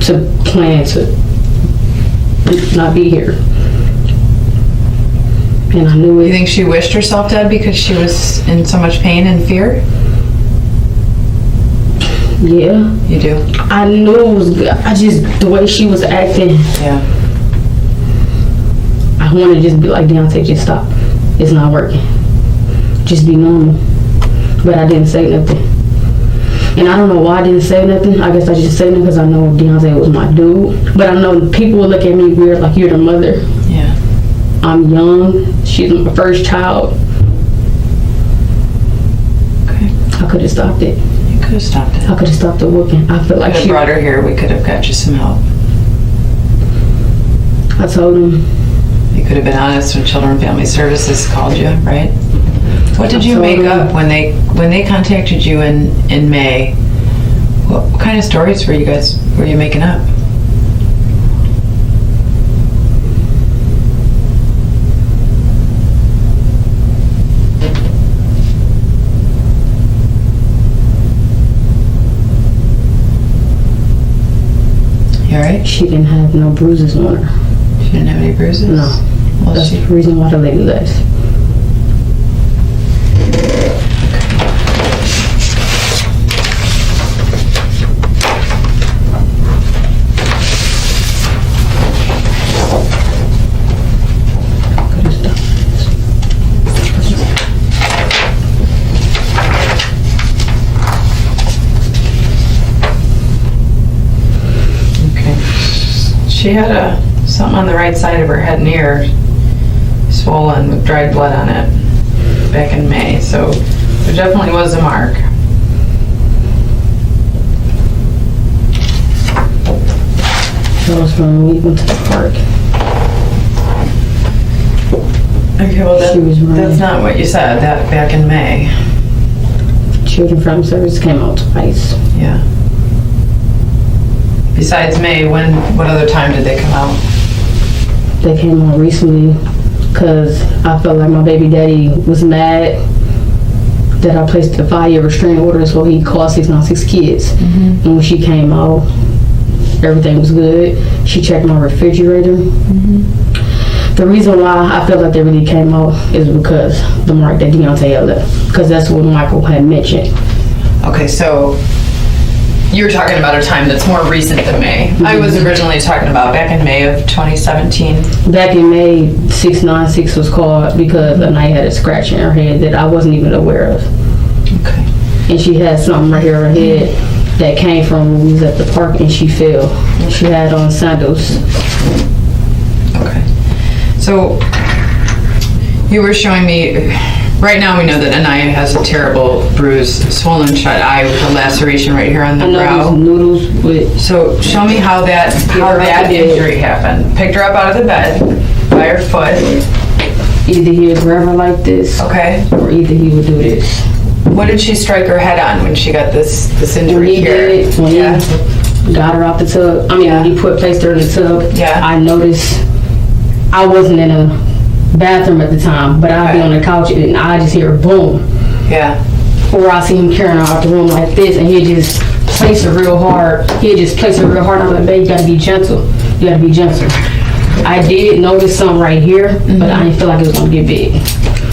To plan to not be here. And I knew You it. think she wished herself dead because she was in so much pain and fear? Yeah. You do? I knew it was good. The way she was acting, Yeah. I wanted to just be like, Deontay, just stop. It's not working. Just be normal. But I didn't say nothing. And I don't know why I didn't say nothing. I guess I just said nothing because I know Deontay was my dude. But I know people would look at me weird, like, you're the mother. Yeah. I'm young. She's my first child. Okay. I could have stopped it. You could have stopped it. I could have stopped the whooping. I feel like Could have brought her here. We could have got you some help. I told him. You could have been honest when Children and Family Services called you, right? What did you make up when they contacted you in May? What kind of stories were you making up? You all right? She didn't have no bruises on her. She didn't have any bruises? No. Well, That's the reason why the lady left. Could have stopped Okay. She had something on the right side of her head and ear, swollen with dried blood on it, back in May. So there definitely was a mark. That was when we went to the park. Okay, well She was running. that's not what you said. That back in May. Children from Service came out twice. Yeah. Besides May, what other time did they come out? They came on recently because I felt like my baby daddy was mad that I placed a 5-year restraining order, so he called 696 kids. And when she came out, everything was good. She checked my refrigerator. The reason why I felt like they really came out is because the mark that Deontay had left, because that's what Michael had mentioned. Okay, so you're talking about a time that's more recent than May. I was originally talking about back in May of 2017. Back in May, 696 was called because Aniya had a scratch in her head that I wasn't even aware of. Okay. And she had something right here in her head that came from when we was at the park and she fell. And she had on sandals. Okay. So you were showing me, right now we know that Aniya has a terrible bruise, swollen shut eye with a laceration right here on the I know brow. these noodles with, So show me how that injury happened. Picked her up out of the bed by her foot. either he would grab her like this, Okay. or either he would do this. What did she strike her head on when she got this When injury he here? did, when Yeah. he got her out the tub, when he placed her in the tub, Yeah. I noticed, I wasn't in a bathroom at the time, but I'd be Okay. on the couch and I just hear a boom. Yeah. Or I see him carrying her out the room like this, and he'd just place her real hard. He'd just place her real hard. I'm like, babe, you gotta be gentle. You gotta be gentle. I did notice something right here, but I didn't feel like it was gonna get big.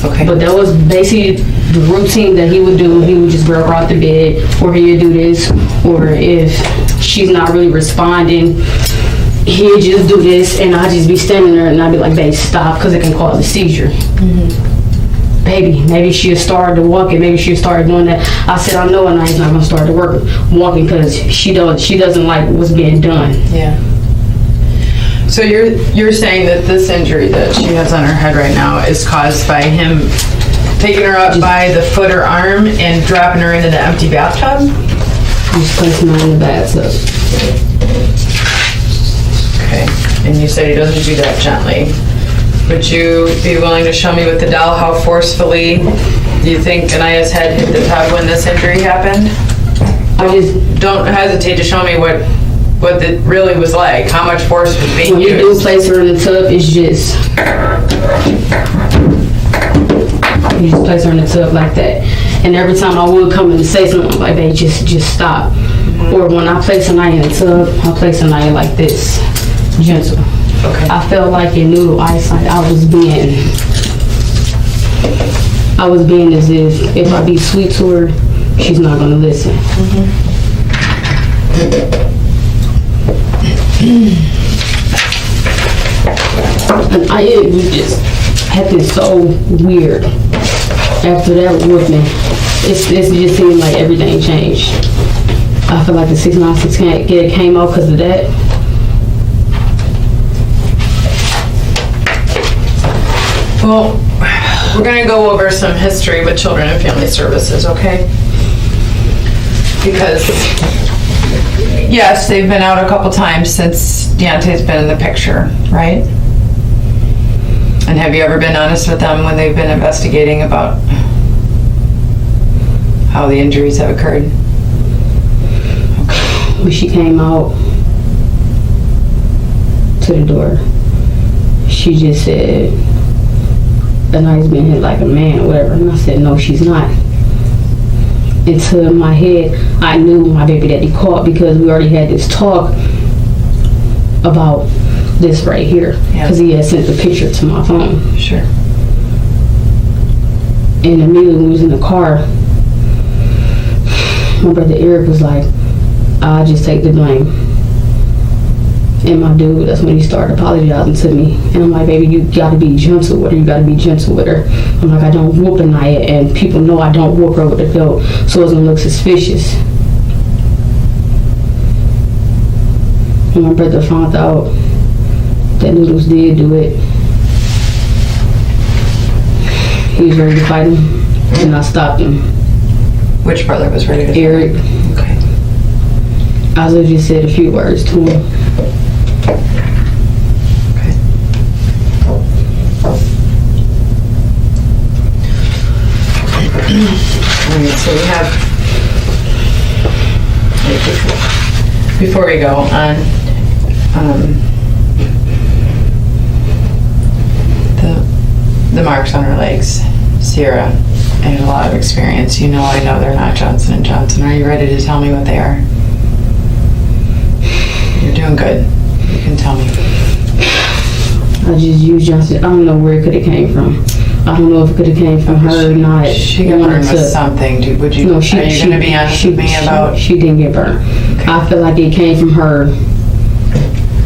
Okay. But that was basically the routine that he would do. He would just grab her out the bed, or he'd do this, or if she's not really responding, he'd just do this, and I'd just be standing there, and I'd be like, babe, stop, because it can cause a seizure. baby, maybe she'll start to walking, maybe she'll start doing that. I said, I know Aniya's not gonna start to walking because she doesn't like what's being done. Yeah. So you're saying that this injury that she has on her head right now is caused by him taking her up by the foot or arm and dropping her into the empty bathtub? Just placing her in the bathtub. Okay. And you said he doesn't do that gently. Would you be willing to show me with the doll how forcefully do you think Aniya's head hit the tub when this injury happened? Don't hesitate to show me what it really was like, how much force was being when used. When you do place her in the tub, it's just... You just place her in the tub like that. And every time I would come in to say something, I'm like, babe, just stop. Mm-hmm. Or when I place Aniya in the tub, I place Aniya like this, gentle. Okay. I felt like in noodle ice, like I was being as if I be sweet to her, she's not gonna listen. Mm-hmm. And it just happened so weird. After that whooping, it just seemed like everything changed. I feel like the 696 came out because of that. Well, we're going to go over some history with Children and Family Services, okay? Because, yes, they've been out a couple times since Deontay's been in the picture, right? And have you ever been honest with them when they've been investigating about how the injuries have occurred? Okay. When she came out to the door, she just said, Aniya's been hit like a man or whatever. And I said, no, she's not. Into my head, I knew my baby daddy caught because we already had this talk about this right here. Because he had sent the picture to my phone. Sure. And immediately when we was in the car, my brother Eric was like, I'll just take the blame. And my dude, that's when he started apologizing to me. And I'm like, baby, you gotta be gentle with her. You gotta be gentle with her. I'm like, I don't whoop Aniya, and people know I don't whoop her with the belt, so it's gonna look suspicious. And my brother found out that Noodles did do it. He was ready to fight him, and I stopped him. Which brother was ready to fight? Eric. Okay. I just said a few words to him. Alright, so we have, before we go on, the marks on her legs, Sierra, I have a lot of experience. I know they're not Johnson & Johnson. Are you ready to tell me what they are? You're doing good. You can tell me. I just used Johnson. I don't know where it could have came from. I don't know if it could have came from her or not. She got burned with something. Are you going to be honest with me about? She didn't get burned. Okay. I feel like it came from her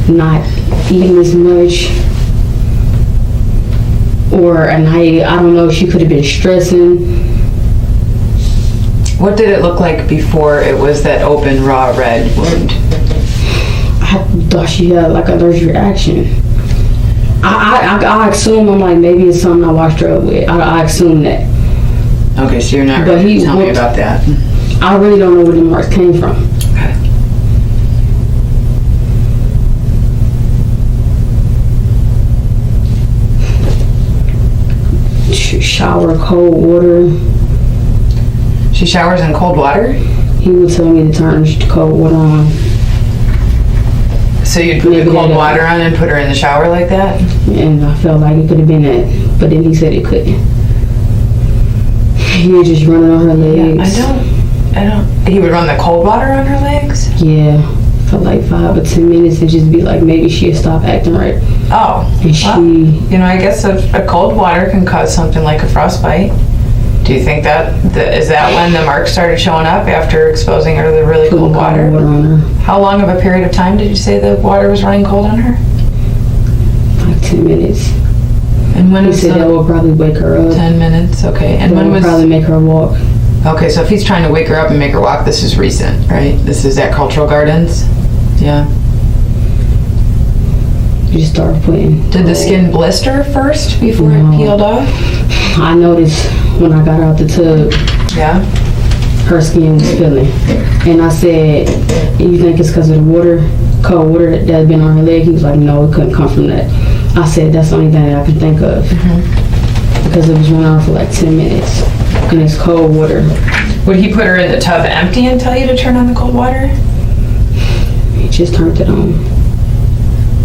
not eating as much. Or I don't know, she could have been stressing. What did it look like before it was that open, raw, red wound? I thought she had like an allergic reaction. I assume, I'm like, maybe it's something I washed her up with. I assume that. Okay, so you're not ready to tell me about that. I really don't know where the marks came from. Okay. Shower cold water. She showers in cold water? He would tell me to turn cold water on. So you'd put the cold water on and put her in the shower like that? And I felt like it could have been that, but then he said it couldn't. He was just running on her legs. Yeah, I don't. He would run the cold water on her legs? Yeah, for like 5 or 10 minutes and just be like, maybe she'll stop acting right. Oh. And I guess a cold water can cause something like a frostbite. Do you think is that when the marks started showing up after exposing her to the really cold water? On her. How long of a period of time did you say the water was running cold on her? Like 10 minutes. And And when He was said that will probably wake her up. 10 minutes, okay. And That when will was... probably make her walk. Okay, so if he's trying to wake her up and make her walk, this is recent, right? This is at Cultural Gardens? Yeah. You just start putting. Did the skin blister first before No. it peeled off? I noticed when I got out the tub, Yeah. her skin was peeling. And I said, you think it's because of the water, cold water that had been on her leg? He was like, no, it couldn't come from that. I said, that's the only thing that I can think of. Because it was running on for like 10 minutes. And it's cold water. Would he put her in the tub empty and tell you to turn on the cold water? He just turned it on.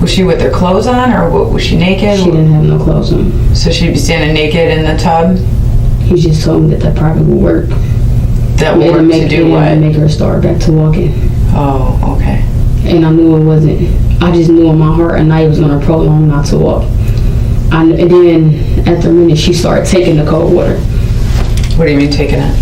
Was she with her clothes on, or was she naked? She didn't have no clothes on. So she'd be standing naked in the tub? He just told me that probably would work. That would work to do what? Make her start back to walking. Oh, okay. And I knew it wasn't. I just knew in my heart Aniya was going to prolong not to walk. And then after a minute, she started taking the cold water. What do you mean taking it?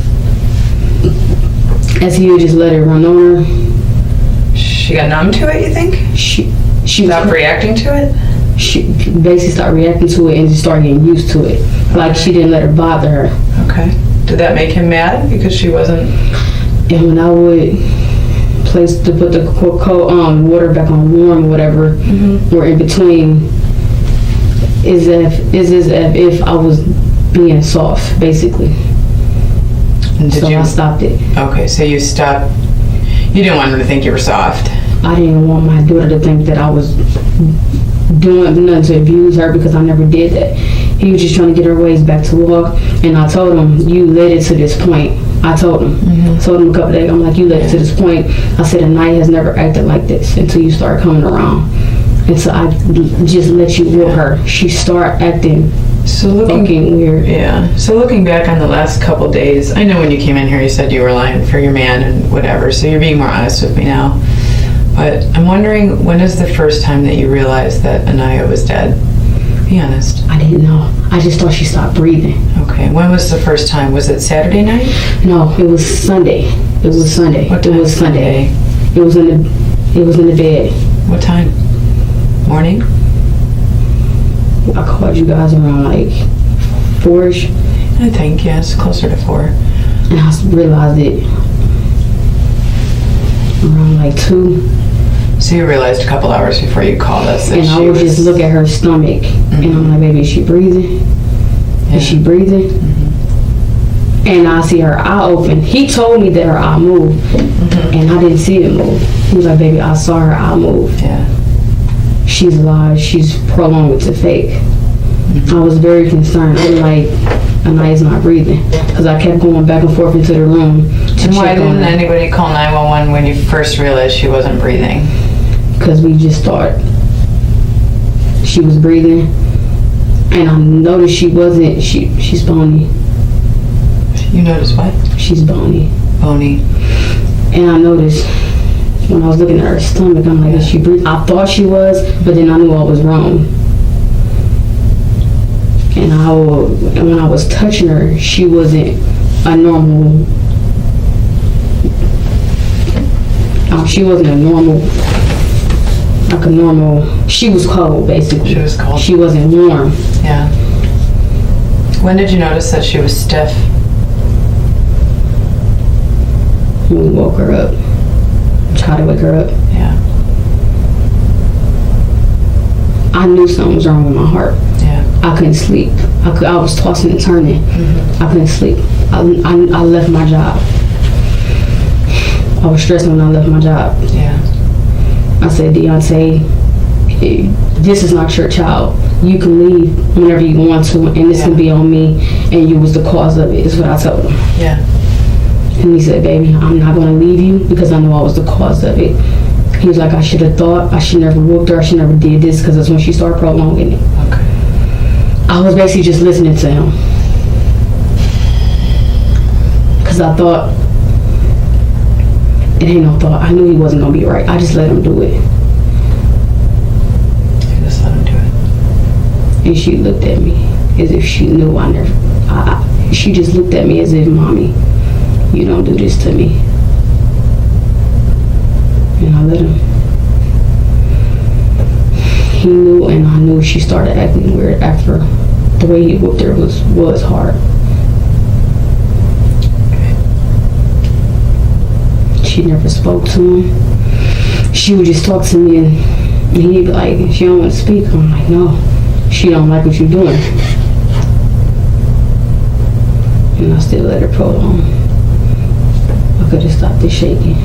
As he would just let it run on her. She got numb to it, you think? She Stopped reacting to it? She basically started reacting to it and just started getting used to it. Like she didn't let it bother her. Okay. Did that make him mad because she wasn't? And when I would place to put the cold water back on warm or whatever, or in between, is as if I was being soft, basically. And did So you? I stopped it. Okay, so you stopped. You didn't want him to think you were soft. I didn't want my daughter to think that I was doing nothing to abuse her because I never did that. He was just trying to get her ways back to walk, and I told him, you led it to this point. I told him. Told him a couple days, I'm like, you led it to this point. I said, Aniya has never acted like this until you start coming around. And so I just let you whoop her. She started acting fucking weird. Yeah. So looking back on the last couple days, I know when you came in here you said you were lying for your man and whatever, so you're being more honest with me now. But I'm wondering, when is the first time that you realized that Aniya was dead? Be honest. I didn't know. I just thought she stopped breathing. Okay. When was the first time? Was it Saturday night? No, it was Sunday. It was Sunday. What time It was Sunday. It was in the bed. What time? Morning? I called you guys around like 4-ish, I think, yes, closer to 4. and I realized it around like 2. So you realized a couple hours before you called us that And I would just look at her stomach, and I'm like, baby, is she breathing? Is she breathing? And I see her eye open. He told me that her eye moved, and I didn't see it move. He was like, baby, I saw her eye move. Yeah. She's alive. She's prolonged with the fake. I was very concerned. I'm like, Aniya's not breathing, because I kept going back and forth into the room to And why check on didn't her. anybody call 911 when you first realized she wasn't breathing? Because we just thought she was breathing, and I noticed she wasn't. She's bony. You noticed what? She's bony. Bony. And I noticed when I was looking at her stomach, I'm like, is she breathing? I thought she was, but then I knew I was wrong. And when I was touching her, she wasn't a normal. She wasn't a normal. Like a normal. She was cold, basically. She was cold. She wasn't warm. Yeah. When did you notice that she was stiff? When we woke her up. Tried to wake her up. Yeah. I knew something was wrong with my heart. Yeah. I couldn't sleep. I was tossing and turning. I couldn't sleep. I left my job. I was stressed when I left my job. Yeah. I said, Deontay, this is not your child. You can leave whenever you want to, and this can be on me, and you was the cause of it, is what I told him. Yeah. And he said, baby, I'm not going to leave you because I know I was the cause of it. He was like, I should have thought, I should never whooped her, I should never did this, because that's when she started prolonging it. Okay. I was basically just listening to him. Because I thought, it ain't no thought, I knew he wasn't going to be right. I just let him do it. You just let him do it. And she looked at me as if she knew she just looked at me as if, Mommy, you don't do this to me. And I let him. He knew, and I knew she started acting weird after the way he whooped her was hard. She never spoke to him. She would just talk to me and he'd be like, she don't want to speak. I'm like, no, she don't like what you're doing. And I still let her prolong. I could have stopped the shaking.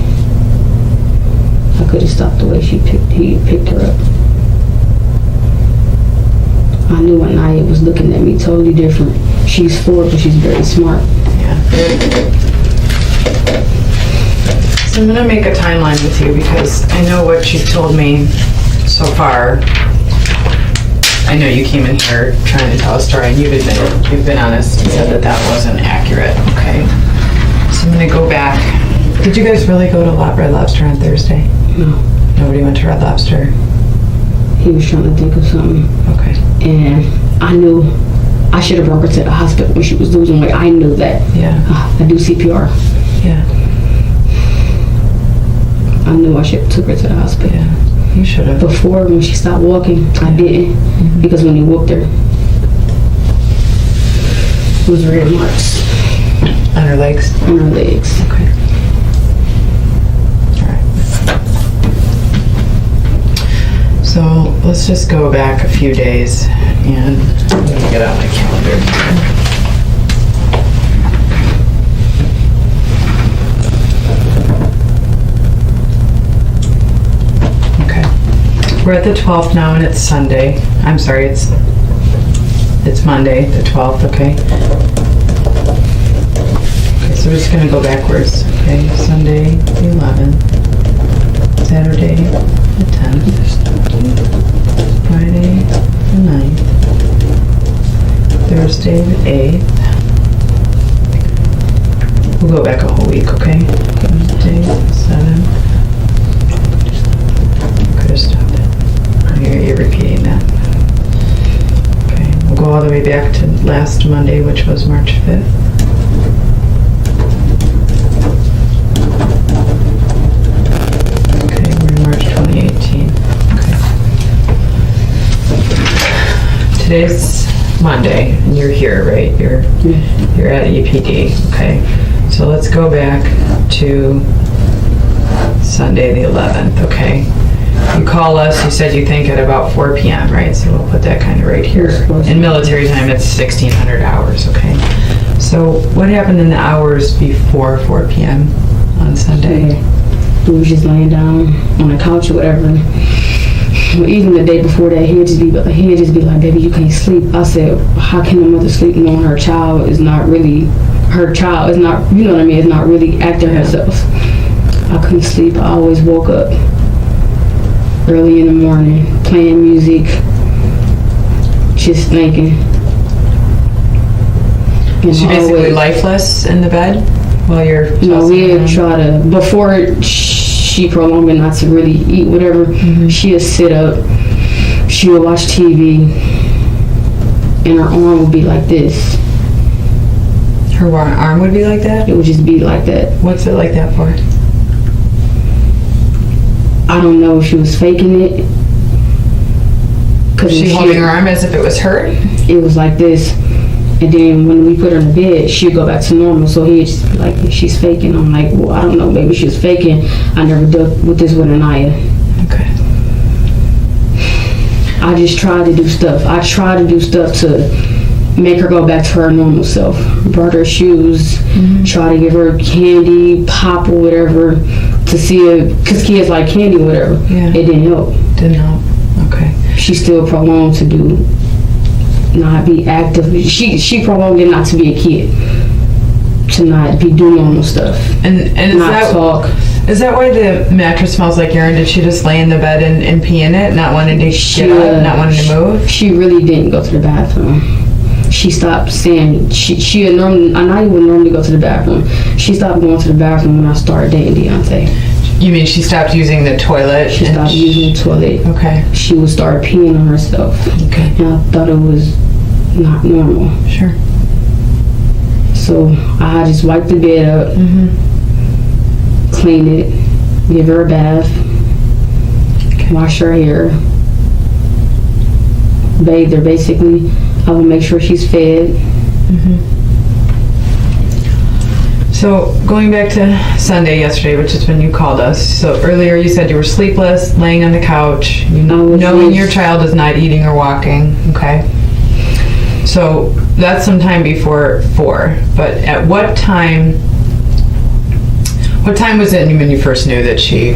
I could have stopped the way he picked her up. I knew Aniya was looking at me totally different. She's 4, but she's very smart. Yeah. So I'm gonna make a timeline with you because I know what you've told me so far. I know you came in here trying to tell a story and you've been honest and said that wasn't accurate, okay? So I'm gonna go back. Did you guys really go to Red Lobster on Thursday? No. Nobody went to Red Lobster? He was trying to think of something. Okay. And I knew I should have brought her to the hospital when she was losing weight. I knew that. Yeah. I do CPR. Yeah. I knew I should have took her to the hospital. Yeah. You should have. Before, when she stopped walking, I didn't. Mm-hmm. Because when he whooped her, it was red marks On her legs? on her legs. Okay. So let's just go back a few days and let me get out my calendar. Okay. We're at the 12th now and it's Sunday. I'm sorry, it's Monday, the 12th, okay? Okay, so we're just gonna go backwards. Okay, Sunday, the 11th. Saturday, the 10th. Friday, the 9th. Thursday, the 8th. We'll go back a whole week, okay? Wednesday, the 7th. Could have stopped it. You're repeating that. Okay, we'll go all the way back to last Monday, which was March 5th. Okay, we're in March 2018. Today's Monday, and you're here, right? You're at EPD, okay? So let's go back to Sunday the 11th, okay? You call us, you said you think at about 4 p.m., right? So we'll put that kind of right here. In military time, it's 1,600 hours, okay? So what happened in the hours before 4 p.m. on Sunday? We was just laying down on the couch or whatever. Even the day before that, he'd just be like, baby, you can't sleep. I said, how can a mother sleep knowing her child is not really her child? It's not, you know what I mean? It's not really acting herself. I couldn't sleep. I always woke up early in the morning, playing music, just thinking. Is she basically lifeless in the bed while you're... No, we had tried to, before she prolonged it not to really eat whatever, she would sit up, she would watch TV, and her arm would be like this. Her arm would be like that? It would just be like that. What's it like that for? I don't know if she was faking it. Was she holding her arm as if it was hurt? It was like this. And then when we put her in the bed, she'd go back to normal. So he'd just be like, she's faking. I'm like, well, I don't know, maybe she was faking. I never dealt with this with Aniya. Okay. I just tried to do stuff. I tried to do stuff to make her go back to her normal self. Brought her shoes, try to give her candy, pop or whatever, to see it, because kids like candy or whatever. Yeah. It didn't help. Didn't help. Okay. She still prolonged to do, not be active. She prolonged it not to be a kid, to not be doing normal stuff, And is not that talk. Is that why the mattress smells like urine? Did she just lay in the bed and pee in it, not wanting to get up, not wanting to move? She really didn't go to the bathroom. She stopped saying she had normally. Aniya would normally go to the bathroom. She stopped going to the bathroom when I started dating Deontay. You mean she stopped using the toilet? She stopped using the toilet. Okay. She would start peeing on herself. Okay. And I thought it was not normal. Sure. So I just wiped the bed up, clean it, give her a bath, wash her hair, bathe her basically. I would make sure she's fed. So going back to Sunday yesterday, which is when you called us. So earlier you said you were sleepless, laying on the couch, knowing your child is not eating or walking. Okay. So that's sometime before 4. But at what time was it when you first knew that she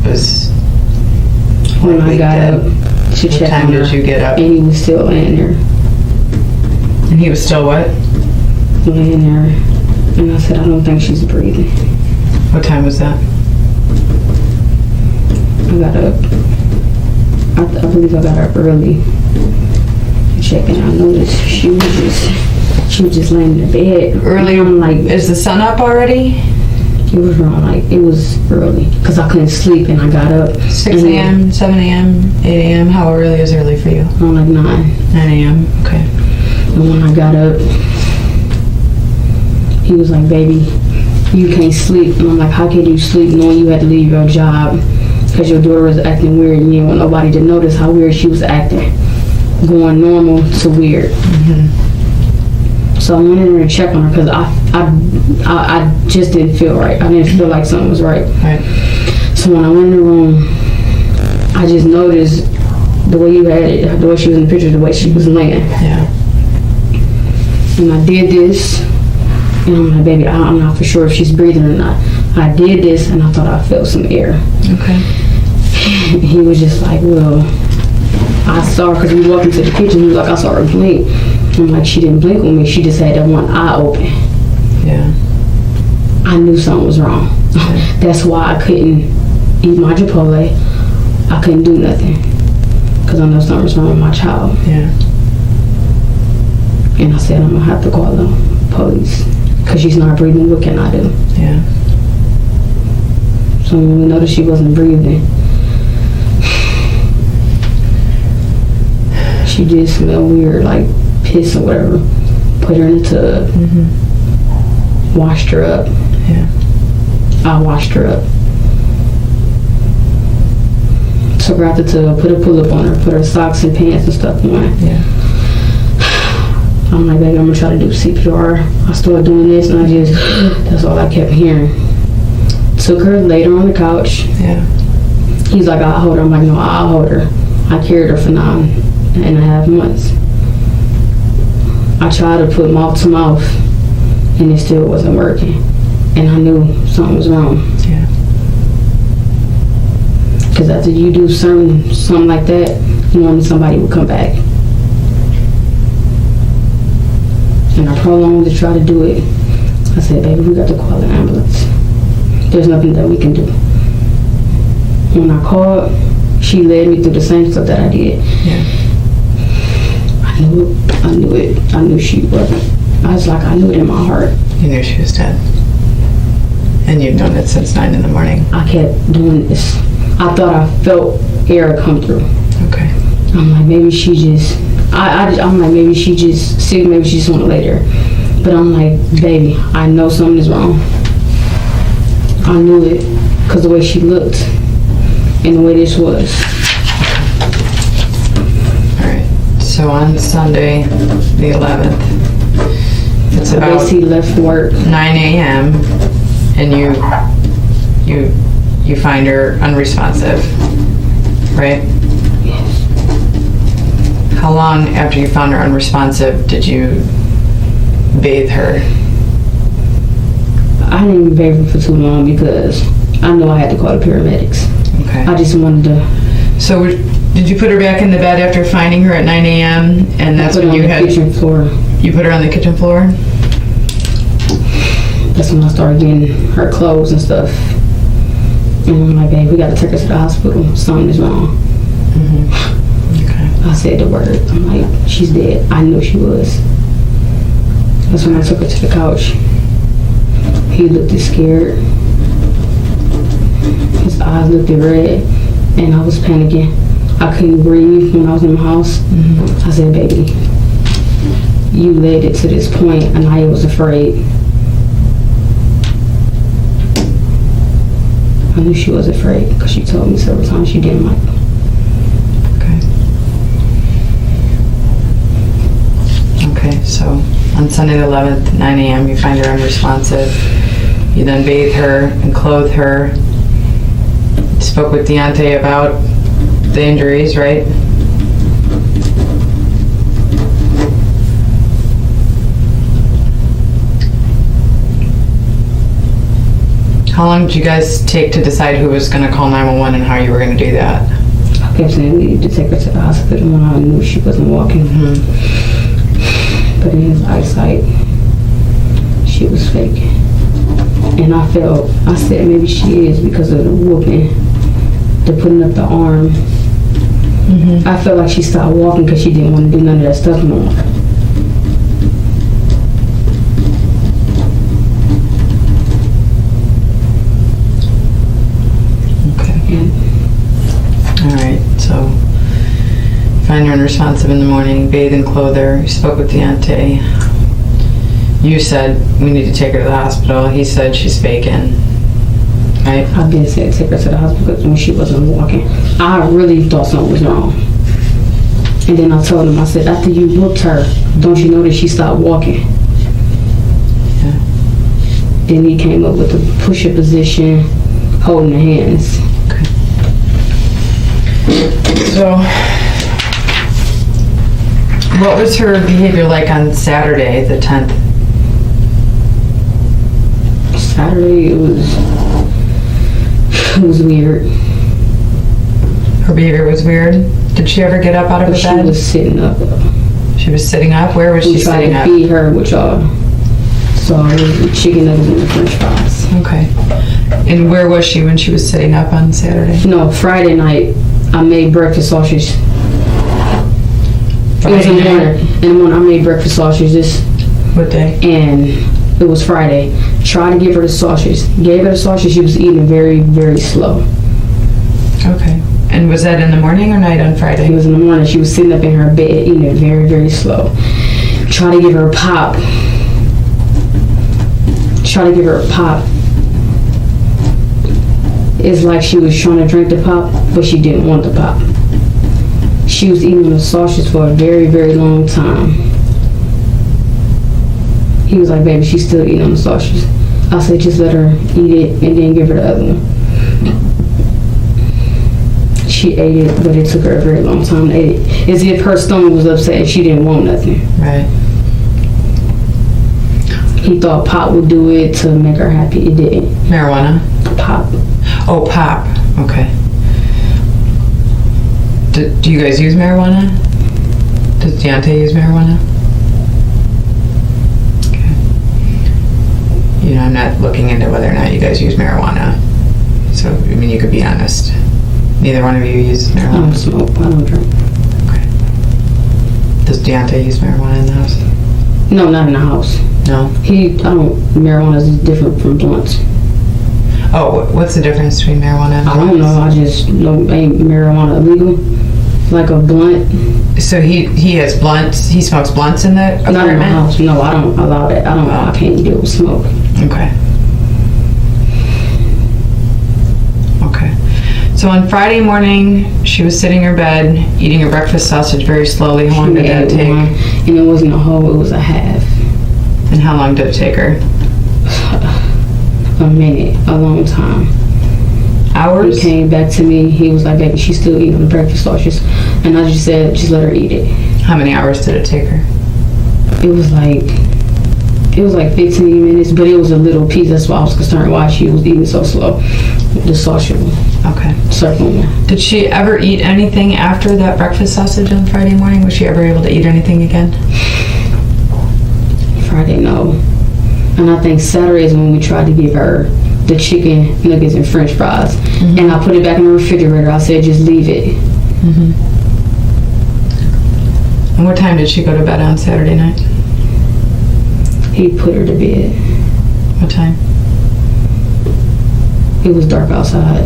was When I got dead? up to What check time on her, did you get up? and he was still laying there. And he was still what? Laying there. And I said, I don't think she's breathing. What time was that? I got up. I believe I got up early. Checking. I noticed she was just laying in the bed. Early? I'm like, Is the sun up already? it was wrong. Like, it was early. Because I couldn't sleep and I got up. 6 And then- a.m., 7 a.m., 8 a.m.? How early is early for you? I'm like 9. 9 a.m., okay. And when I got up, he was like, baby, you can't sleep. And I'm like, how can you sleep knowing you had to leave your job because your daughter was acting weird and you didn't want nobody to notice how weird she was acting, going normal to weird. So I went in there to check on her because I just didn't feel right. I didn't feel like something was right. Right. So when I went in the room, I just noticed the way you had it, the way she was in the picture, the way she was laying. Yeah. And I did this, and I'm like, baby, I'm not for sure if she's breathing or not. I did this, and I thought I felt some air. Okay. He was just like, well, I saw her, because we walked into the kitchen, he was like, I saw her blink. I'm like, she didn't blink with me, she just had that one eye open. Yeah. I knew something was wrong. That's why I couldn't eat my Chipotle. I couldn't do nothing, because I know something was wrong with my child. Yeah. And I said, I'm gonna have to call the police, because she's not breathing. What can I do? Yeah. So when we noticed she wasn't breathing, she did smell weird, like piss or whatever. Put her in the tub, washed her up. Yeah. I washed her up. Took her out the tub, put a pull-up on her, put her socks and pants and stuff on. Yeah. I'm like, baby, I'm gonna try to do CPR. I started doing this, and that's all I kept hearing. Took her, laid her on the couch. Yeah. He's like, I'll hold her. I'm like, no, I'll hold her. I carried her for 9.5 months. I tried to put mouth to mouth, and it still wasn't working. And I knew something was wrong. Yeah. Because after you do something like that, you know somebody would come back. And I prolonged to try to do it. I said, baby, we got to call an ambulance. There's nothing that we can do. When I called, she led me through the same stuff that I did. Yeah. I knew it. I knew she wasn't. I was like, I knew it in my heart. You knew she was dead. And you've known it since 9 in the morning. I kept doing this. I thought I felt air come through. Okay. I'm like, maybe she just, I'm like, maybe she just sick, maybe she just want to lay there. But I'm like, baby, I know something is wrong. I knew it because the way she looked and the way this was. All right. So on Sunday, the 11th, it's I about basically left work. 9 a.m. and you find her unresponsive, right? Yes. How long after you found her unresponsive did you bathe her? I didn't even bathe her for too long because I know I had to call the paramedics. Okay. I just wanted to. So did you put her back in the bed after finding her at 9 a.m. and that's put her when you on the had kitchen floor. you put her on the kitchen floor? That's when I started getting her clothes and stuff. And I'm like, babe, we got to take her to the hospital. Something is wrong. Okay. I said the word. I'm like, she's dead. I knew she was. That's when I took her to the couch. He looked scared. His eyes looked red, and I was panicking. I couldn't breathe when I was in my house. I said, baby, you led it to this point, and I was afraid. I knew she was afraid because she told me several times she didn't like me. Okay. On Sunday the 11th, 9 a.m., you find her unresponsive. You then bathe her and clothe her. You spoke with Deontay about the injuries, right? How long did you guys take to decide who was going to call 911 and how you were going to do that? I kept saying we need to take her to the hospital when I knew she wasn't walking. But in his eyesight, she was fake. And I said maybe she is because of the whooping, the putting up the arm. I felt like she stopped walking because she didn't want to do none of that stuff no more. Alright, so find her unresponsive in the morning, bathe and clothe her. You spoke with Deontay. You said we need to take her to the hospital. He said she's faking. Right? I did say take her to the hospital when she wasn't walking. I really thought something was wrong. And then I told him, I said, after you whooped her, don't you know that she stopped walking? Yeah. Then he came up with the push-up position, holding the hands. So, what was her behavior like on Saturday, the 10th? Saturday, it was weird. Her behavior was weird? Did she ever get up out of But the she bed? was sitting up. She was sitting up? Where was she We tried sitting to up? feed her with y'all. So it was the chicken nuggets and the french fries. Okay. And where was she when she was sitting up on Saturday? No, Friday night, I made breakfast sausage. It was in the morning. In the morning, I made breakfast sausages. What day? And it was Friday. Tried to give her the sausage. Gave her the sausage. She was eating very, very slow. Okay. And was that in the morning or night on It Friday? was in the morning. She was sitting up in her bed eating it very, very slow. Try to give her a pop. It's like she was trying to drink the pop, but she didn't want the pop. She was eating the sausage for a very, very long time. He was like, baby, she's still eating on the sausage. I said, just let her eat it and then give her the other one. She ate it, but it took her a very long time to eat it. As if her stomach was upset and she didn't want nothing. Right. He thought pop would do it to make her happy. It didn't. Marijuana? Pop. Oh, pop. Okay. Do you guys use marijuana? Does Deontay use marijuana? Okay. You know, I'm not looking into whether or not you guys use marijuana. So, I mean, you could be honest. Neither one of you use I don't marijuana? smoke. I don't drink. Okay. Does Deontay use marijuana in the house? No, not in the house. No? Marijuana is different from blunts. Oh, what's the difference between marijuana and I don't blunts? know. I just know ain't marijuana illegal. Like a blunt. So he has blunts, he smokes blunts in the apartment? Not in the house. No, I don't allow that. I can't deal with smoke. Okay. Okay. So on Friday morning, she was sitting in her bed, eating her breakfast sausage very slowly. How long did that take? And it wasn't a whole, it was a half. And how long did it take her? A minute, a long time. Hours? He came back to me. He was like, baby, she's still eating the breakfast sausages. And I just said, just let her eat it. How many hours did it take her? It was like 15 minutes, but it was a little piece. That's why I was concerned why she was eating so slow. The sausage. Okay. Circle one. Did she ever eat anything after that breakfast sausage on Friday morning? Was she ever able to eat anything again? Friday, no. And I think Saturday is when we tried to give her the chicken nuggets and french fries. And I put it back in the refrigerator. I said, just leave it. And what time did she go to bed on Saturday night? He put her to bed. What time? It was dark outside.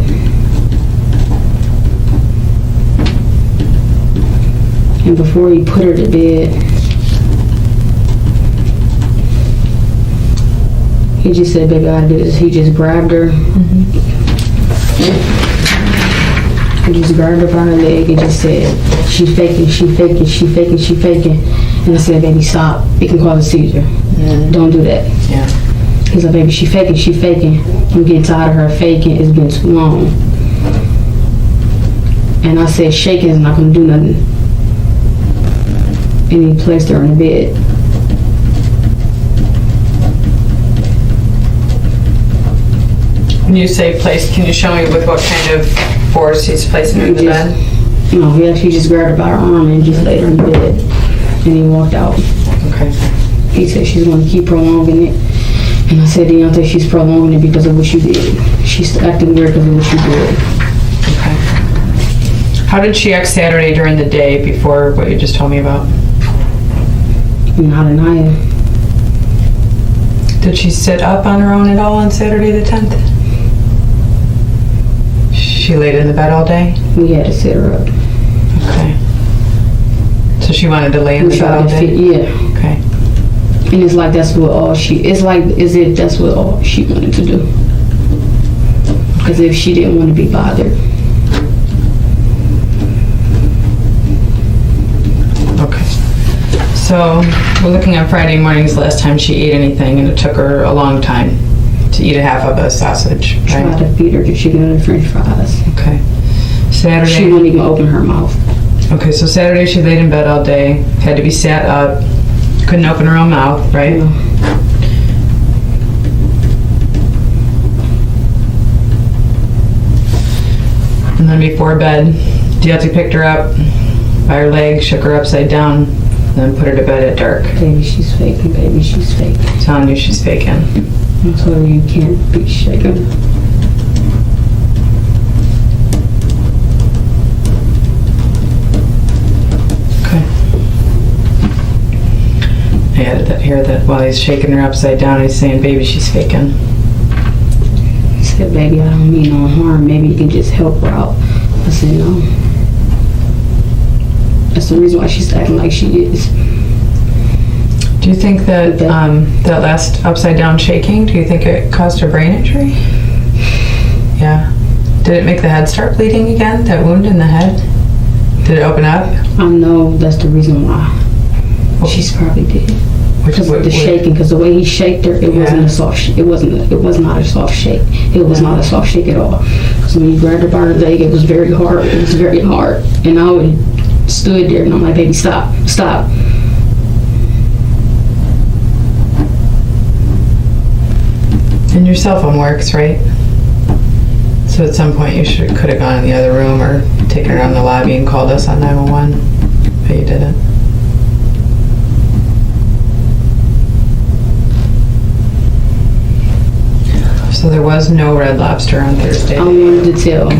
And before he put her to bed, he just said, baby, I do this. He just grabbed her. He just grabbed her by her leg and just said, she faking, she faking, she faking, she faking. And I said, baby, stop. It can cause a seizure. Don't do that. Yeah. He's like, baby, she faking. I'm getting tired of her faking. It's been too long. And I said, shaking is not going to do nothing. And he placed her in the bed. When you say place, can you show me with what kind of force he's placing her in the bed? No, he actually just grabbed her by her arm and just laid her in the bed. And he walked out. Okay. He said she's going to keep prolonging it. And I said, Deontay, she's prolonging it because of what you did. She's acting weird because of what you did. Okay. How did she act Saturday during the day before what you just told me about? Not Aniya. Did she sit up on her own at all on Saturday the 10th? She laid in the bed all day? We had to sit her up. Okay. So she wanted to lay in the bed all day? Yeah. Okay. And it's like that's what all it's like as if that's what all she wanted to do. Because if she didn't want to be bothered. Okay. So we're looking at Friday mornings last time she ate anything, and it took her a long time to eat a half of a sausage, right? Tried to feed her the chicken and the french fries. Okay. Saturday. She wouldn't even open her mouth. Okay, so Saturday she laid in bed all day, had to be sat up, couldn't open her own mouth, right? No. And then before bed, Deontay picked her up by her leg, shook her upside down, and then put her to bed at dark. Baby, she's faking. Baby, she's faking. Telling you she's faking. I told her you can't be shaken. Okay. I added that here that while he's shaking her upside down, he's saying, baby, she's faking. He said, baby, I don't mean no harm. Maybe you can just help her out. I said, no. That's the reason why she's acting like she is. Do you think that that last upside down shaking, do you think it caused her brain injury? Yeah. Did it make the head start bleeding again? That wound in the head? Did it open up? I know that's the reason why. She's probably did. Because of the shaking, because the way he shaked her, it wasn't a soft. It was not a soft shake. It was not a soft shake at all. Because when he grabbed her by her leg, it was very hard. It was very hard. And I would stood there, and I'm like, baby, stop, stop. And your cell phone works, right? So at some point you could have gone in the other room or taken her around the lobby and called us on 911, but you didn't. So there was no Red Lobster on Thursday. I wanted to tell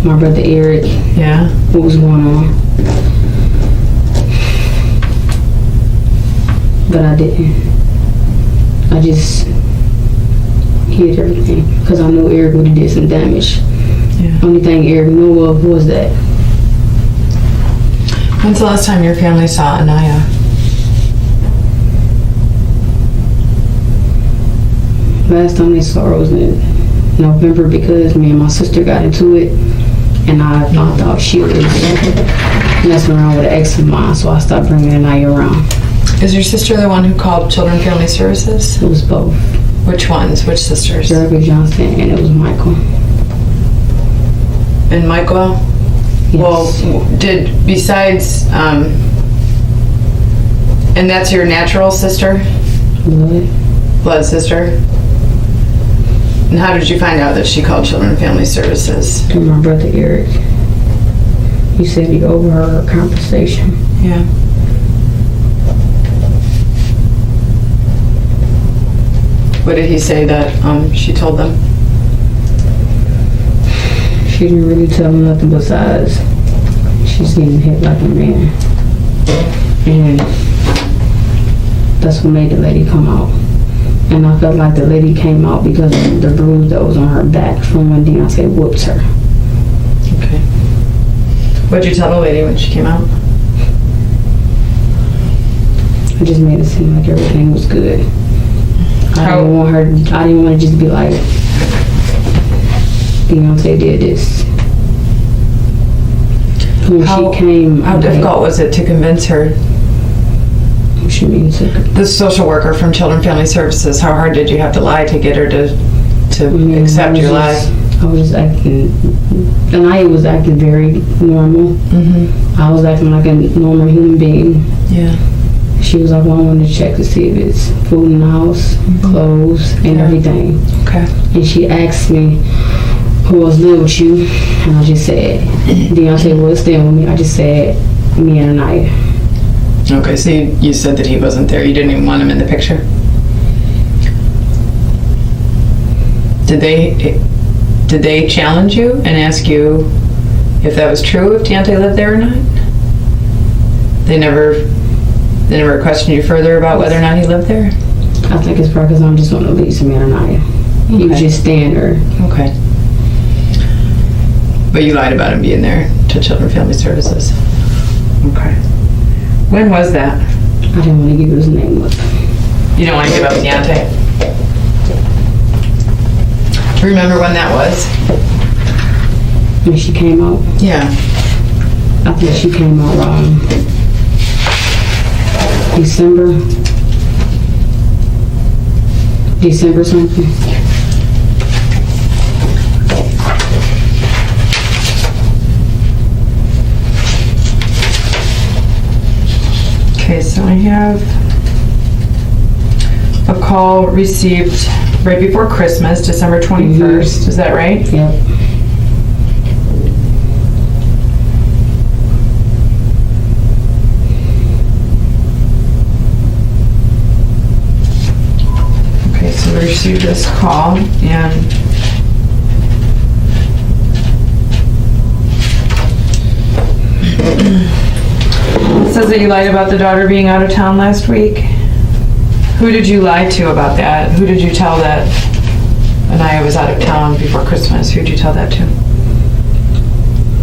my brother Eric what was going on. But I didn't. I just hid everything because I knew Eric would have did some damage. Yeah. Only thing Eric knew of was that. When's the last time your family saw Aniya? Last time they saw her was in November because me and my sister got into it, and I thought she was messing around with an ex of mine, so I stopped bringing Aniya around. Is your sister the one who called Children and Family Services? It was both. Which ones? Which sisters? Erica Johnson and it was Michael. And Michael? Yes. Well, besides, and that's your natural sister? Blood sister? And how did you find out that she called Children and Family Services? Through my brother Eric. He said he overheard our conversation. Yeah. What did he say that she told them? She didn't really tell him nothing besides she's getting hit like a man. And that's what made the lady come out. And I felt like the lady came out because of the bruise that was on her back from when Deontay whooped her. Okay. What'd you tell the lady when she came out? I just made it seem like everything was good. I didn't want to just be like, Deontay did this. When she came, how difficult was it to convince her What you mean sick? The social worker from Children and Family Services, how hard did you have to lie to get her to accept your lie? I was acting, Aniya was acting very normal. Mm-hmm. I was acting like a normal human being. Yeah. She was like, well, I wanted to check to see if it's food in the house, clothes, and everything. Okay. And she asked me who was living with you, and I just said, Deontay was staying with me. I just said, me and Aniya. Okay, so you said that he wasn't there. You didn't even want him in the picture? Did they challenge you and ask you if that was true, if Deontay lived there or not? They never questioned you further about whether or not he lived there? I think it's probably because I'm just going to leave me and Aniya. He was just staying there. Okay. But you lied about him being there to Children and Family Services. Okay. When was that? I didn't want to give his name up. You don't want to give up Deontay? Do you remember when that was? When she came out, Yeah. I think she came out around December something. Okay, so I have a call received right before Christmas, December 21st. Is that right? Yep. Okay, so we received this call and it says that you lied about the daughter being out of town last week. Who did you lie to about that? Who did you tell that Aniya was out of town before Christmas? Who did you tell that to?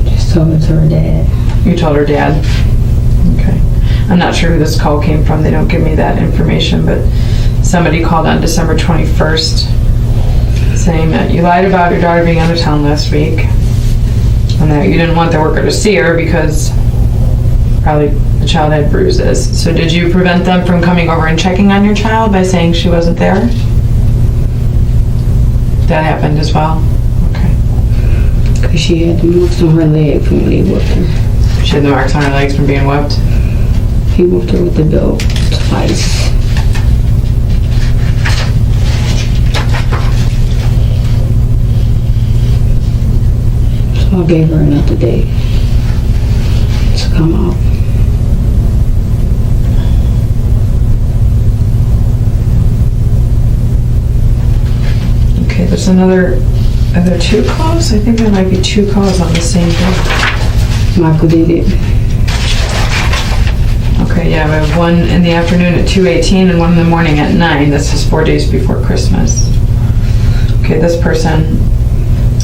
Just told it to her dad. You told her dad? Okay. I'm not sure who this call came from. They don't give me that information, but somebody called on December 21st saying that you lied about your daughter being out of town last week and that you didn't want the worker to see her because probably the child had bruises. So did you prevent them from coming over and checking on your child by saying she wasn't there? That happened as well? Okay. Because she had the marks on her leg from when he whooped her. She had the marks on her legs from being whooped? He whooped her with the belt twice. So I gave her another day to come out. Okay, there's are there two calls? I think there might be two calls on the same day. Michael did it. Okay, yeah, we have one in the afternoon at 2:18 and one in the morning at 9. This is 4 days before Christmas. Okay, this person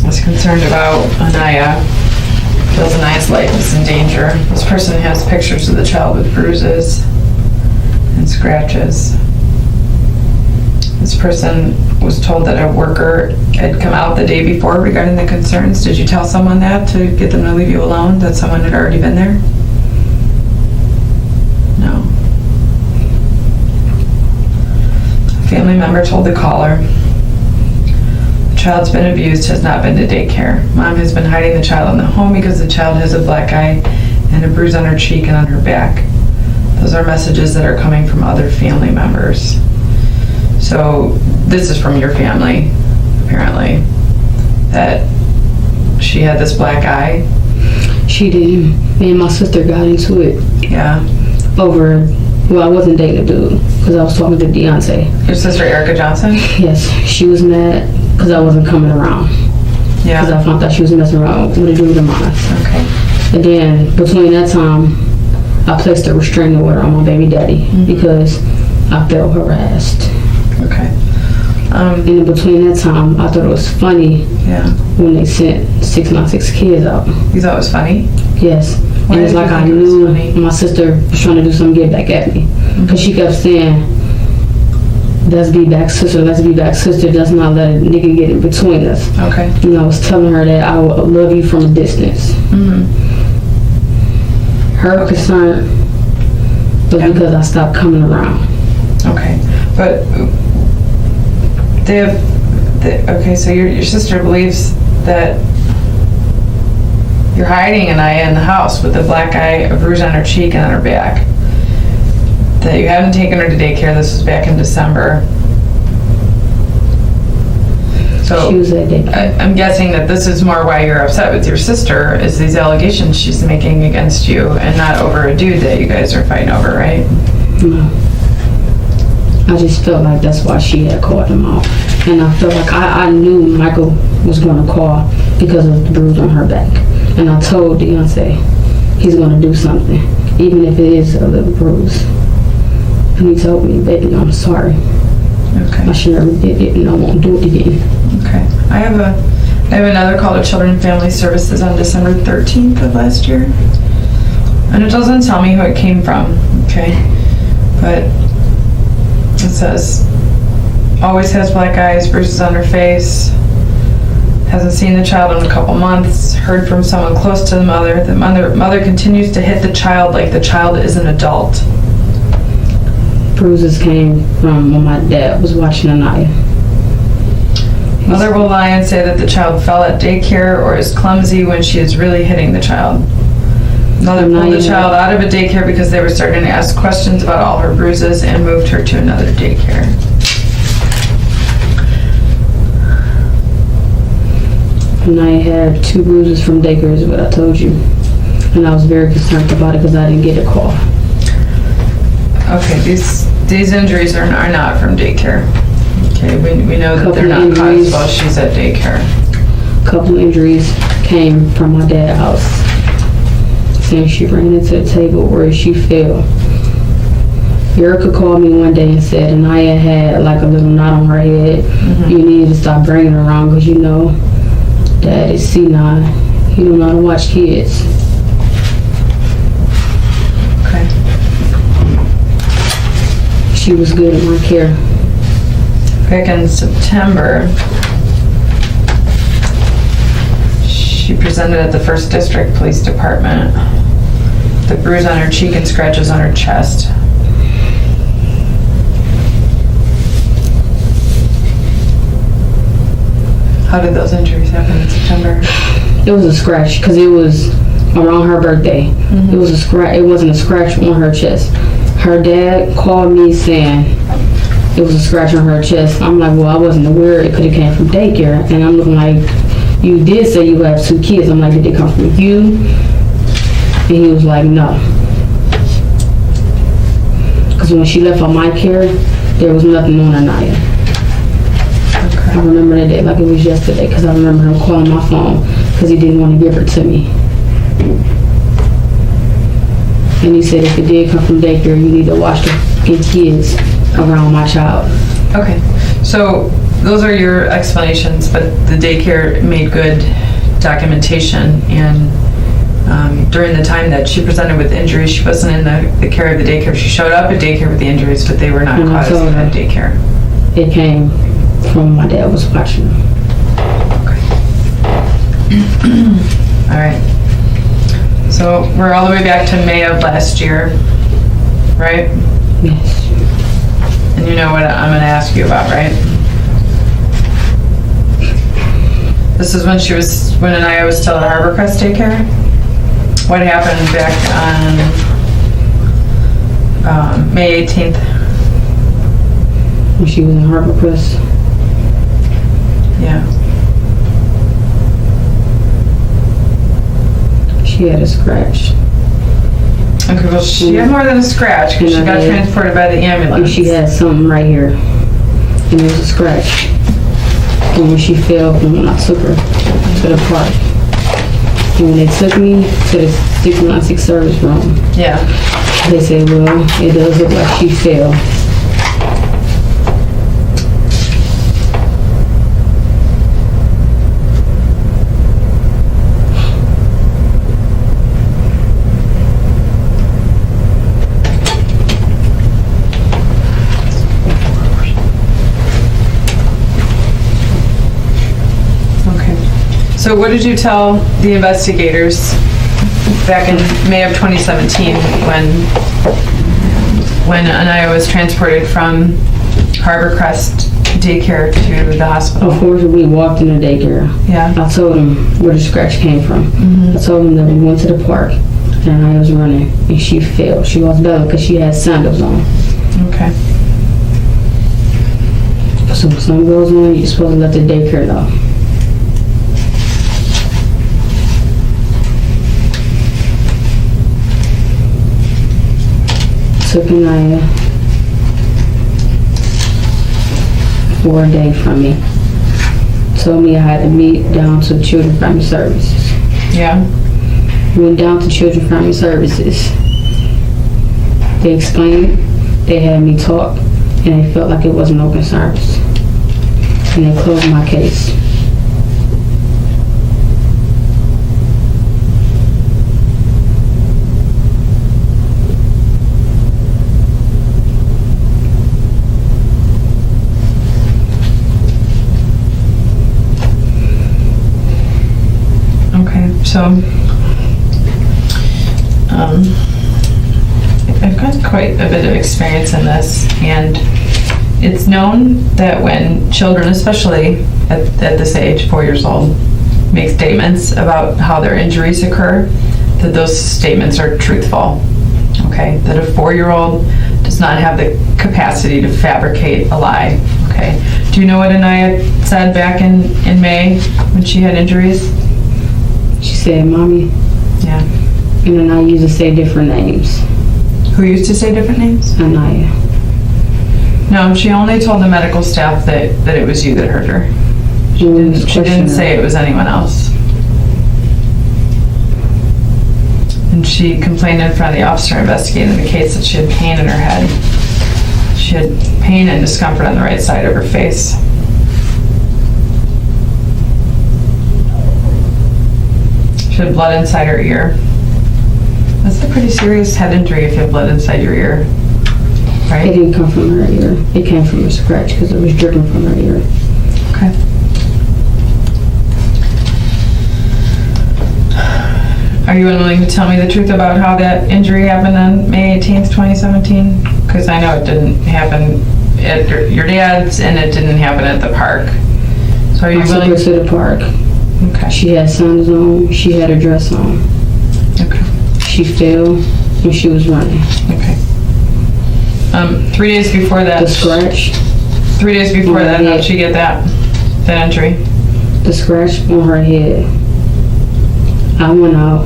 is concerned about Aniya. Feels Aniya's life is in danger. This person has pictures of the child with bruises and scratches. This person was told that a worker had come out the day before regarding the concerns. Did you tell someone that to get them to leave you alone, that someone had already been there? No. A family member told the caller, the child's been abused, has not been to daycare. Mom has been hiding the child in the home because the child has a black eye and a bruise on her cheek and on her back. Those are messages that are coming from other family members. So this is from your family, apparently, that she had this black eye. She did. Me and my sister got into it. Yeah. Over, well, I wasn't dating a dude because I was talking to Deontay. Your sister Erica Johnson? Yes, she was mad because I wasn't coming around. Yeah. Because I found out she was messing around with a dude of mine. Okay. And then between that time, I placed a restraining order on my baby daddy because I felt harassed. Okay. And in between that time, I thought it was funny when they sent 696 kids out. You thought it was funny? Yes. Why And it's did like you I think it was knew funny? my sister was trying to do something to get back at me. Because she kept saying, let's be back sister, let's be back sister. Let's not let a nigga get in between us. Okay. And I was telling her that I would love you from a distance. Her concern was because I stopped coming around. Okay, but okay, so your sister believes that you're hiding Aniya in the house with a black eye, a bruise on her cheek and on her back. That you haven't taken her to daycare. This was back in December. So She was at daycare. I'm guessing that this is more why you're upset with your sister, is these allegations she's making against you, and not over a dude that you guys are fighting over, right? No. I just felt like that's why she had called him out. And I felt like I knew Michael was going to call because of the bruise on her back. And I told Deontay he's going to do something, even if it is a little bruise. And he told me, baby, I'm sorry. Okay. I should never did it and I won't do it again. Okay. I have another call to Children and Family Services on December 13th of last year. And it doesn't tell me who it came from, okay? But it says, always has black eyes, bruises on her face, hasn't seen the child in a couple months, heard from someone close to the mother. The mother continues to hit the child like the child is an adult. Bruises came from when my dad was watching Aniya. Mother will lie and say that the child fell at daycare or is clumsy when she is really hitting the child. Mother pulled the child out of a daycare because they were starting to ask questions about all her bruises and moved her to another daycare. Aniya had 2 bruises from daycare is what I told you. And I was very concerned about it because I didn't get a call. Okay, these injuries are not from daycare. Okay, we know that they're not caused while she's at daycare. Couple injuries came from my dad's house. Saying she ran into the table where she fell. Erica called me one day and said Aniya had like a little knot on her head. You need to stop bringing her around because you know Dad is senile. He don't know how to watch kids. Okay. She was good in my care. Back in September, she presented at the 1st District Police Department. The bruise on her cheek and scratches on her chest. How did those injuries happen in September? It was a scratch because it was around her birthday. It was a scratch. It wasn't a scratch on her chest. Her dad called me saying it was a scratch on her chest. I'm like, well, I wasn't aware it could have came from daycare. And I'm looking like, you did say you have 2 kids. I'm like, did they come from you? And he was like, no. Because when she left on my care, there was nothing on Aniya. I remember that day like it was yesterday because I remember him calling my phone because he didn't want to give her to me. And he said if it did come from daycare, you need to watch the kids around my child. Okay, so those are your explanations, but the daycare made good documentation, and during the time that she presented with injuries, she wasn't in the care of the daycare. She showed up at daycare with the injuries, but they were not caused at daycare. It came from my dad was watching. Okay. All right. So we're all the way back to May of last year, right? Yes. And you know what I'm going to ask you about, right? This is when Aniya was still at Harbor Crest Daycare. What happened back on May 18th? When she was in Harbor Crest. Yeah. She had a scratch. Okay, well, she had more than a scratch because she got transported by the ambulance. And she had something right here. And it was a scratch. And when she fell, when I took her to the park. And when they took me to the 616 service room, Yeah. they said, well, it does look like she fell. So what did you tell the investigators back in May of 2017 when when Aniya was transported from Harbor Crest daycare to the hospital? Before we walked in the daycare, Yeah. I told him where the scratch came from. I told him that we went to the park and I was running and she fell. She lost belly because she had sandals on. Okay. So when something goes on, you're supposed to let the daycare know. Took Aniya for a day from me. Told me I had to meet down to Children's Family Services. Yeah. Went down to Children's Family Services. They explained, they had me talk, and they felt like it wasn't no concerns. And they closed my case. Okay, so I've got quite a bit of experience in this, and it's known that when children, especially at this age, 4 years old, make statements about how their injuries occur, that those statements are truthful. Okay, that a 4-year-old does not have the capacity to fabricate a lie. Okay, do you know what Aniya said back in May when she had injuries? She said, Mommy, Yeah. and then I used to say different names. Who used to say different names? Aniya. No, she only told the medical staff that it was you that hurt her. She didn't say it was anyone else. And she complained in front of the officer investigating the case that she had pain in her head. She had pain and discomfort on the right side of her face. She had blood inside her ear. That's a pretty serious head injury if you have blood inside your ear, It right? didn't come from her ear. It came from a scratch because it was dripping from her ear. Okay. Are you unwilling to tell me the truth about how that injury happened on May 18th, 2017? Because I know it didn't happen at your dad's and it didn't happen at the park. So are you I took willing? her to the park. Okay. She had sandals on. She had her dress on. Okay. She fell when she was running. Okay. 3 days before that. The scratch, 3 days before on her that, how'd head. she get that injury? the scratch on her head. I went out.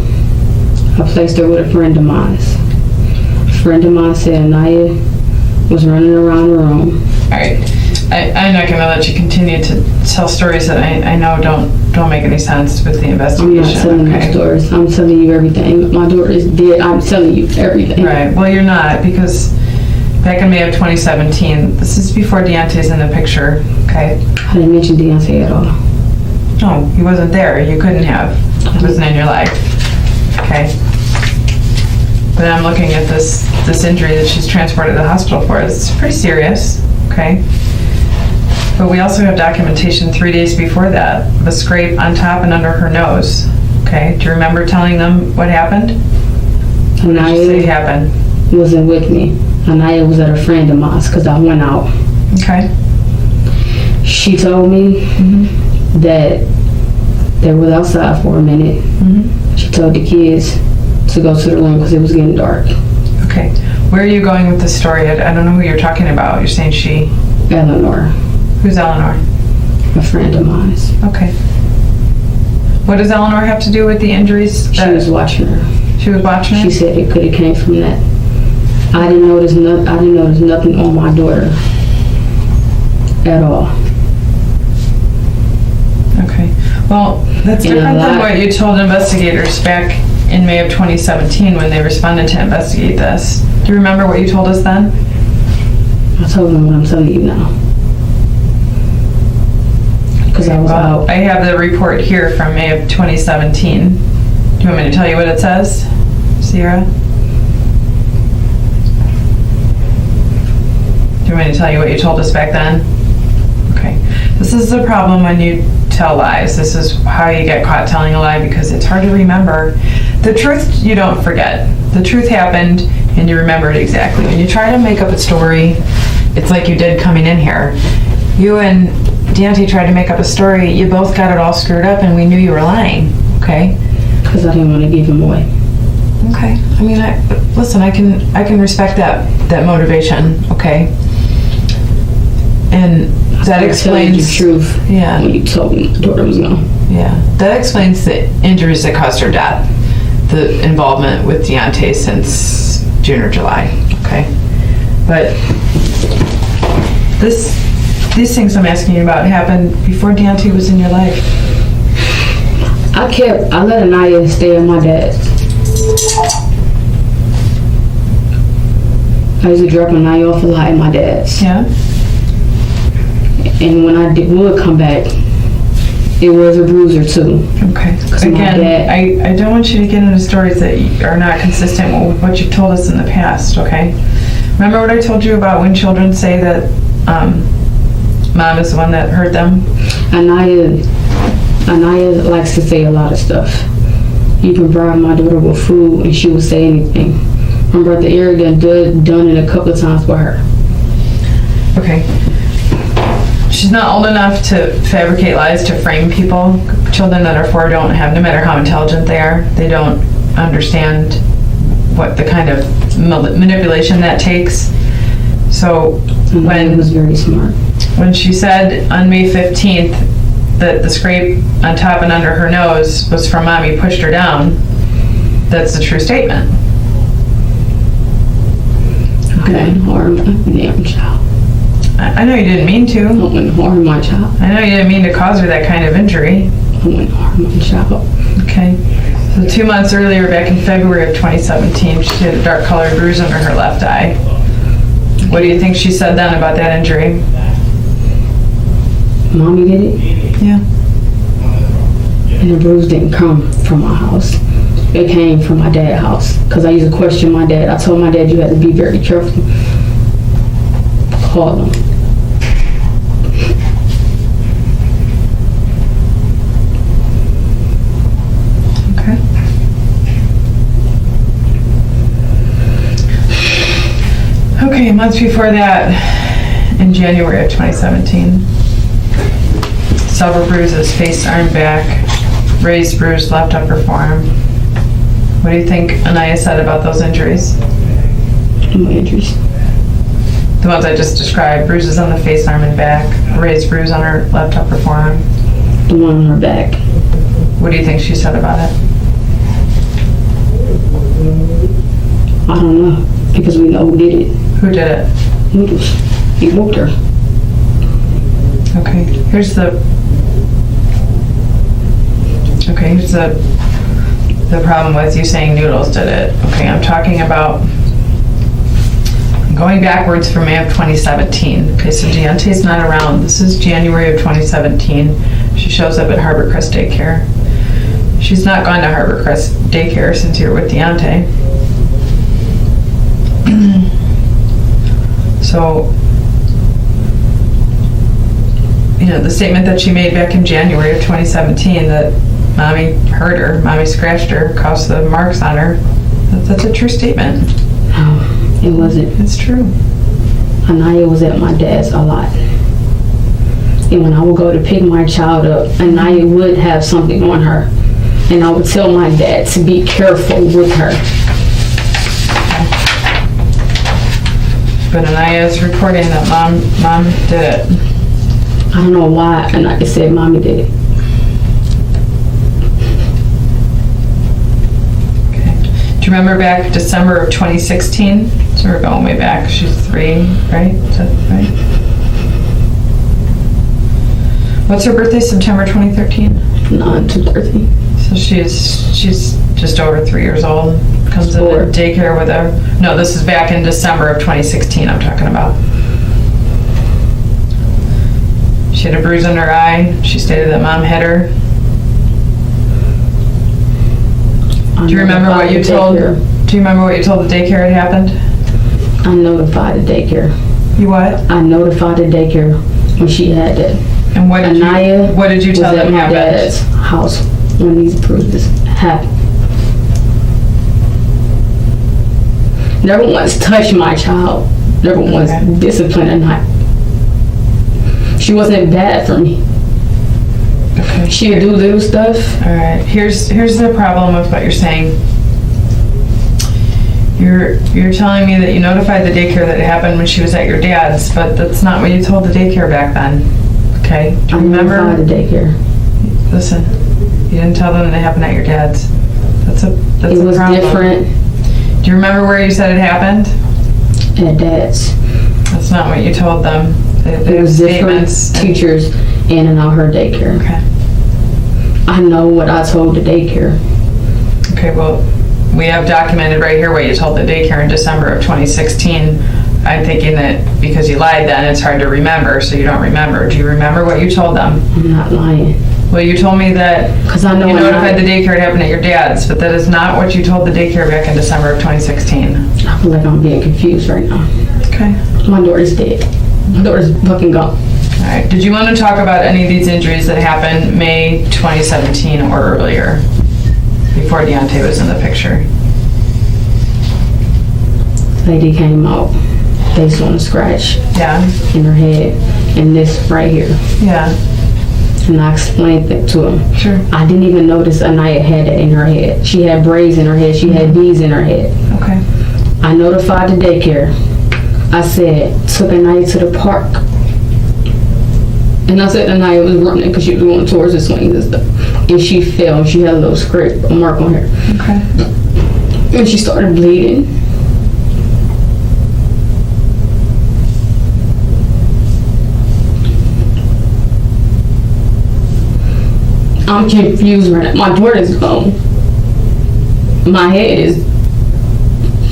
I placed her with a friend of mine. A friend of mine said Aniya was running around the room. All right. I'm not going to let you continue to tell stories that I know don't make any sense with the I'm investigation. not telling okay? you stories. I'm telling you everything. My daughter is dead. I'm telling you everything. Right. Well, you're not, because back in May of 2017, this is before Deontay's in the picture, okay? I didn't mention Deontay at all. No, he wasn't there. You couldn't have. He wasn't in your life, okay? But I'm looking at this injury that she's transported to the hospital for. It's pretty serious, okay? But we also have documentation 3 days before that of a scrape on top and under her nose, okay? Do you remember telling them what happened? What did you say Aniya happened? wasn't with me. Aniya was at a friend of mine's because I went out. Okay. She told me that they was outside for a minute. She told the kids to go to the room because it was getting dark. Okay. Where are you going with this story? I don't know who you're talking about. You're saying she. Eleanor, Who's Eleanor? a friend of mine. Okay. What does Eleanor have to do with the injuries? She was watching her. She was watching She it? said it could have came from that. I didn't notice nothing on my daughter at all. Okay. Well, that's And a different than lot- what you told investigators back in May of 2017 when they responded to investigate this. Do you remember what you told us then? I told them what I'm telling you now. Because I was Well, out. I have the report here from May of 2017. Do you want me to tell you what it says, Sierra? Do you want me to tell you what you told us back then? Okay. This is the problem when you tell lies. This is how you get caught telling a lie, because it's hard to remember. The truth you don't forget. The truth happened and you remember it exactly. When you try to make up a story, it's like you did coming in here. You and Deontay tried to make up a story, you both got it all screwed up and we knew you were lying, okay? Because I didn't want to give him away. Okay, I mean, listen, I can respect that motivation, okay? And that explains the truth. Yeah. When you told me my daughter was gone. Yeah, that explains the injuries that caused her death. The involvement with Deontay since June or July, okay? But these things I'm asking you about happened before Deontay was in your life. I let Aniya stay at my dad's. I used to drop Aniya off a lot at my dad's. Yeah? And when I would come back, it was a bruise or two. Okay. Again, I don't want you to get into stories that are not consistent with what you've told us in the past, okay? Remember what I told you about when children say that mom is the one that hurt them? Aniya likes to say a lot of stuff. You can bribe my daughter with food and she will say anything. My brother Eric done it a couple of times for her. Okay. She's not old enough to fabricate lies to frame people. Children that are 4 don't have, no matter how intelligent they are, they don't understand what the kind of manipulation that takes. So Aniya was very smart. When she said on May 15th that the scrape on top and under her nose was from mommy pushed her down, that's a true statement. I wouldn't harm my damn child. I know you didn't mean to. I wouldn't harm my child. I know you didn't mean to cause her that kind of injury. I wouldn't harm my child. Okay. So 2 months earlier, back in February of 2017, she had a dark colored bruise under her left eye. What do you think she said then about that injury? Mommy did it, Yeah. and the bruise didn't come from my house. It came from my dad's house. Because I used to question my dad. I told my dad you had to be very careful. Call him. Okay. Okay, months before that, in January of 2017, several bruises, face, arm, back, raised bruise, left upper forearm. What do you think Aniya said about those injuries? My injuries. The ones I just described, bruises on the face, arm, and back, raised bruise on her left upper forearm. The one on her back. What do you think she said about it? I don't know. Because we know who did it. Who did it? Noodles. He whooped her. Okay, here's the problem with you saying Noodles did it. Okay, I'm talking about, I'm going backwards from May of 2017. Okay, so Deontay's not around. This is January of 2017. She shows up at Harbor Crest Daycare. She's not gone to Harbor Crest Daycare since you were with Deontay. So, you know, the statement that she made back in January of 2017 that mommy hurt her, mommy scratched her, caused the marks on her, that's a true statement. It wasn't. It's true. Aniya was at my dad's a lot. And when I would go to pick my child up, Aniya would have something on her. And I would tell my dad to be careful with her. But Aniya is reporting that mom did it. I don't know why Aniya said mommy did it. Okay. Do you remember back December of 2016? So we're going way back. She's 3, right? Is that right? What's her birthday? September 2013? 9/2/13. So she's just over 3 years old. Comes into daycare with her. No, this is back in December of 2016 I'm talking about. She had a bruise on her eye. She stated that mom hit her. Do you remember what you told? Do you remember what you told the daycare had happened? I notified the daycare. You what? I notified the daycare when she had that. And what did you tell was them at my happened? dad's house when these bruises happened. never once touched my child, never once disciplined a night. She wasn't bad for me. Okay. She'd do little stuff. All right. Here's the problem with what you're saying. You're telling me that you notified the daycare that it happened when she was at your dad's, but that's not what you told the daycare back then. Okay. Do you remember? I notified the daycare. Listen, you didn't tell them that it happened at your dad's. That's a It was problem. different Do you remember where you said it happened? at dad's. That's not what you told them. It was different teachers in and out her daycare. Okay. I know what I told the daycare. Okay, well, we have documented right here what you told the daycare in December of 2016. I'm thinking that because you lied then, it's hard to remember, so you don't remember. Do you remember what you told them? I'm not lying. Well, you told me that Because I know you when notified the daycare it happened at your dad's, but that is not what you told the daycare back in December of 2016. I feel like I'm being confused right now. Okay. My daughter's dead. My daughter's fucking gone. All right. Did you want to talk about any of these injuries that happened May 2017 or earlier, before Deontay was in the picture? Lady came out based on a scratch Yeah. in her head and this right here. Yeah. And I explained that to him. Sure. I didn't even notice Aniya had that in her head. She had braids in her head. She had beads in her head. Okay. I notified the daycare. I said, took Aniya to the park. And I said Aniya was running because she was going towards the swings and stuff. And she fell. She had a little scrape, a mark on her. Okay. And she started bleeding. I'm confused right now. My daughter's gone. My head is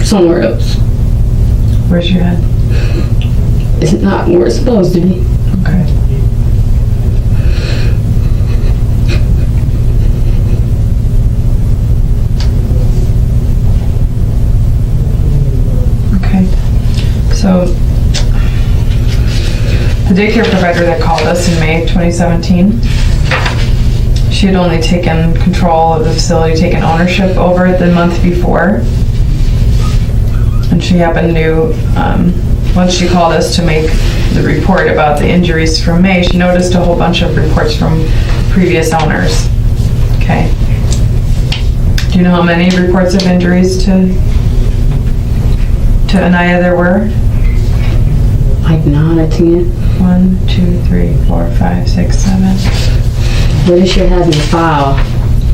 somewhere else. Where's your head? It's not where it's supposed to be. Okay. Okay. So, the daycare provider that called us in May of 2017, she had only taken control of the facility, taken ownership over it the month before. And she happened to, once she called us to make the report about the injuries from May, she noticed a whole bunch of reports from previous owners. Okay. Do you know how many reports of injuries to Aniya there were? Like 9 or 10. 1, 2, 3, 4, 5, 6, 7, But it should have in file.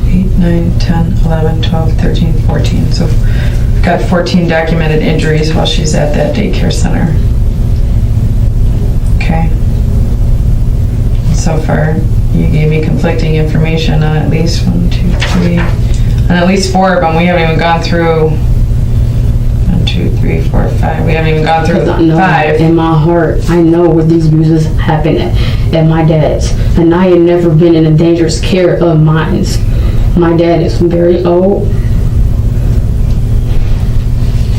8, 9, 10, 11, 12, 13, 14. So we've got 14 documented injuries while she's at that daycare center. Okay. So far, you gave me conflicting information on at least 1, 2, 3, on at least 4 of them. We haven't even gone through 1, 2, 3, 4, 5. We haven't even gone through 'Cause I know 5. in my heart, I know where these bruises happen at my dad's. And I had never been in a dangerous care of mine. My dad is very old.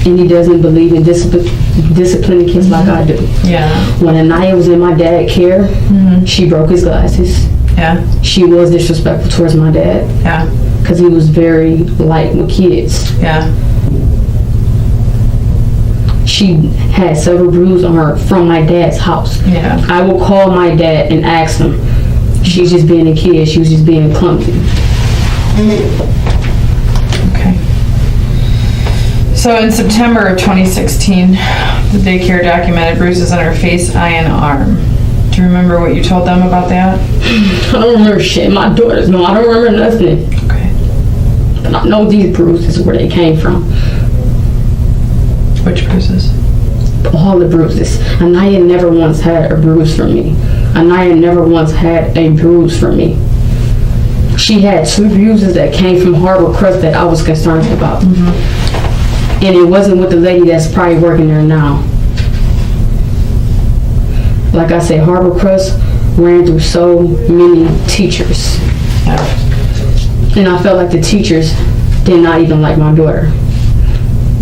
And he doesn't believe in disciplining kids like I do. Yeah. When Aniya was in my dad's care, she broke his glasses. Yeah. She was disrespectful towards my dad Yeah. because he was very light with kids. Yeah. She had several bruises on her from my dad's house. Yeah. I will call my dad and ask him. She's just being a kid. She was just being clumsy. Okay. So in September of 2016, the daycare documented bruises on her face, eye, and arm. Do you remember what you told them about that? I don't remember shit. My daughters know. I don't remember nothing. Okay. But I know these bruises where they came from. Which bruises? All the bruises. Aniya never once had a bruise from me. Aniya never once had a bruise from me. She had 2 bruises that came from Harbor Crust that I was concerned about. And it wasn't with the lady that's probably working there now. Like I said, Harbor Crust ran through so many teachers. Yeah. And I felt like the teachers did not even like my daughter.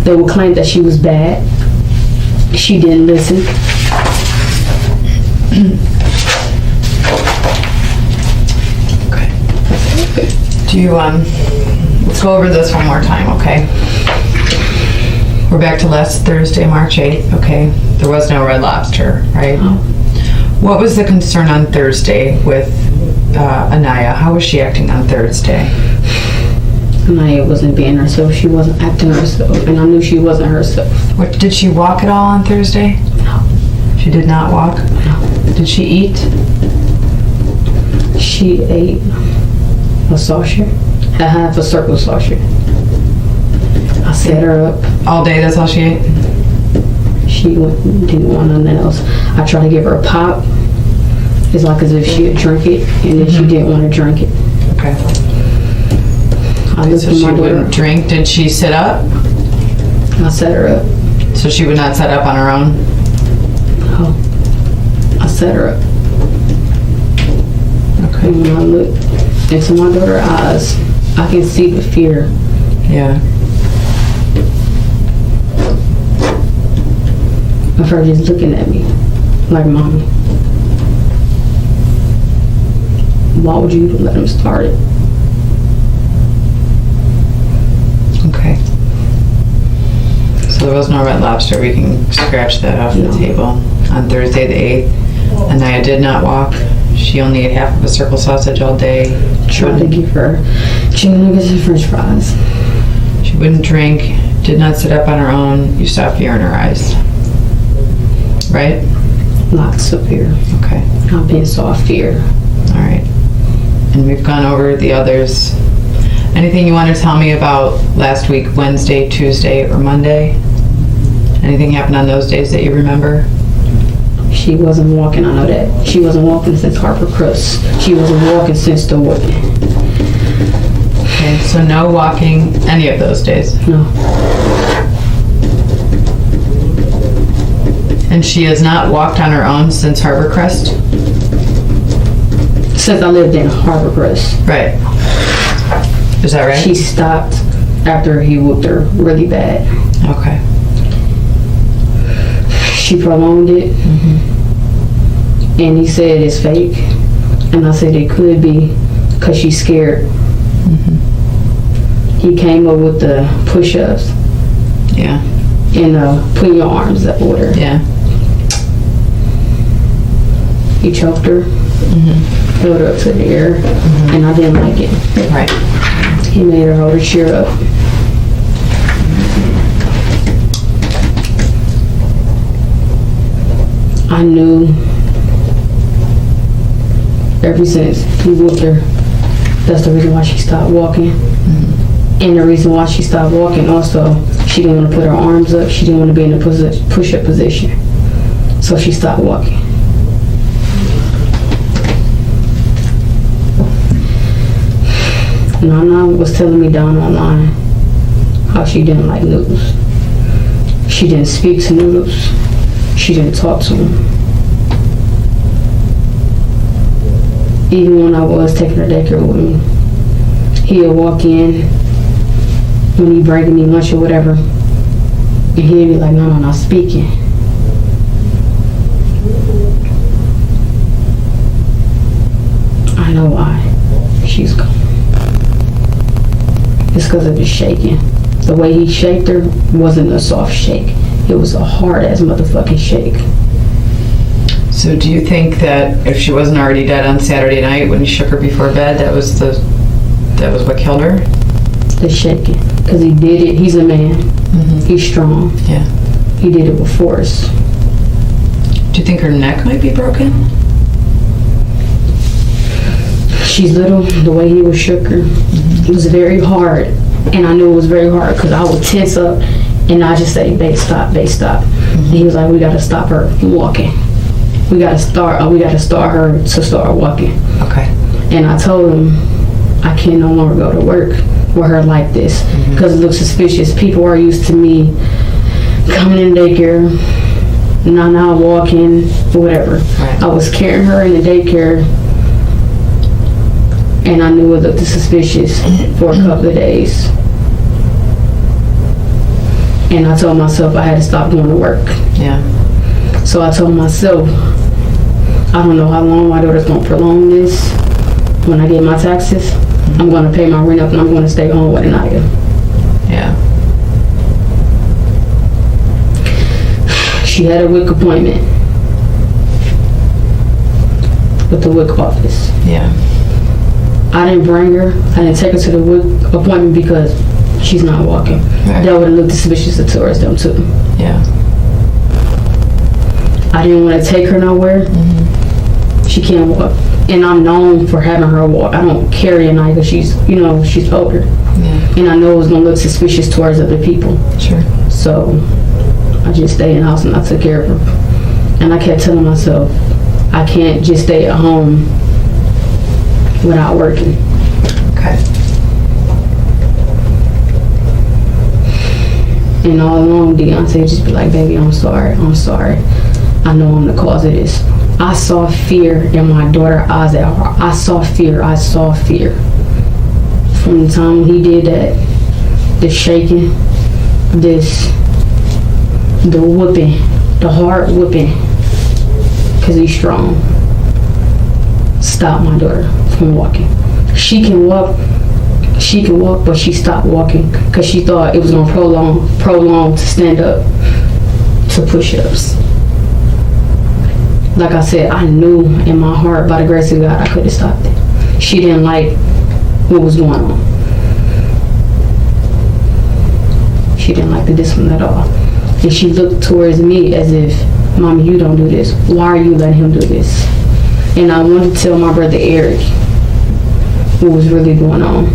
They would claim that she was bad. She didn't listen. Okay. Do you, let's go over this one more time, okay? We're back to last Thursday, March 8th. Okay. There was no Red Lobster, right? No. What was the concern on Thursday with Aniya? How was she acting on Thursday? Aniya wasn't being herself. She wasn't acting herself, and I knew she wasn't herself. What, did she walk at all on Thursday? No. She did not walk? No. Did she eat? She ate a saucer, a half a circle saucer. I set her up. All day, that's all she ate? She didn't want nothing else. I tried to give her a pop. It's like as if she had drink it, and then she didn't want to drink it. Okay. I looked So at she my daughter. wouldn't drink. Did she sit up? I set her up. So she would not sit up on her own? Oh, I set her up. Okay. And when I look into my daughter's eyes, I can see the fear. Yeah. Of her just looking at me like, Mommy, why would you even let him start it? Okay. So there was no Red Lobster. We can scratch that off the No. table. On Thursday the 8th, Aniya did not walk. She only ate half of a circle sausage all day. Tried to give her chicken nuggets and french fries. She wouldn't drink, did not sit up on her own. You saw fear in her eyes. Right? Lots of fear. Okay. I've been saw fear. All right. And we've gone over the others. Anything you want to tell me about last week, Wednesday, Tuesday, or Monday? Anything happened on those days that you remember? She wasn't walking, I know that. She wasn't walking since Harper Crust. She wasn't walking since the whipping. Okay, so no walking any of those days. No. And she has not walked on her own since Harbor Crest? Since I lived in Harper Crust. Right. Is that right? She stopped after he whooped her really bad. Okay. She prolonged it. And he said it's fake. And I said it could be because she's scared. He came up with the push-ups Yeah. and put your arms up with her. Yeah. He choked her, held her up to the air, and I didn't like it. Right. He made her hold her chair up. I knew ever since he whooped her, that's the reason why she stopped walking. And the reason why she stopped walking also, she didn't want to put her arms up, she didn't want to be in a push-up position. So she stopped walking. Nana was telling me down online how she didn't like noodles. She didn't speak to noodles. She didn't talk to him. Even when I was taking her daycare with me, he'd walk in when he bringing me lunch or whatever, and he'd be like, "No, I'm not speaking." I know why she's gone. It's because of the shaking. The way he shaked her wasn't a soft shake. It was a hard-ass motherfucking shake. So do you think that if she wasn't already dead on Saturday night when he shook her before bed, that was what killed her? The shaking. Because he did it. He's a man. He's strong. Yeah. He did it with force. Do you think her neck might be broken? She's little. The way he was shook her, it was very hard. And I knew it was very hard because I would tense up and I just say, "Babe, stop, babe, stop." And he was like, "We got to stop her from walking. We got to start her to start walking." Okay. And I told him, I can no longer go to work with her like this because it looks suspicious. People are used to me coming in daycare, not walking, whatever. Right. I was carrying her in the daycare, and I knew it looked suspicious for a couple of days. And I told myself I had to stop going to work. Yeah. So I told myself, I don't know how long my daughter's going to prolong this. When I get my taxes, I'm going to pay my rent up and I'm going to stay home with Aniya. Yeah. She had a WIC appointment with the WIC office. Yeah. I didn't bring her. I didn't take her to the WIC appointment because she's not walking. Right. That would have looked suspicious towards them too. Yeah. I didn't want to take her nowhere. She can't walk. And I'm known for having her walk. I don't carry Aniya because she's older. Yeah. And I know it was going to look suspicious towards other people. Sure. So I just stayed in the house and I took care of her. And I kept telling myself, I can't just stay at home without working. Okay. And all along, Deontay just be like, baby, I'm sorry. I know I'm the cause of this. I saw fear in my daughter's eyes at her. I saw fear. From the time he did that, the shaking, the whooping, the hard whooping, because he's strong, stopped my daughter from walking. She can walk, but she stopped walking because she thought it was going to prolong to stand up to push-ups. Like I said, I knew in my heart, by the grace of God, I could have stopped it. She didn't like what was going on. She didn't like the discipline at all. And she looked towards me as if, Mommy, you don't do this. Why are you letting him do this? And I wanted to tell my brother Eric what was really going on.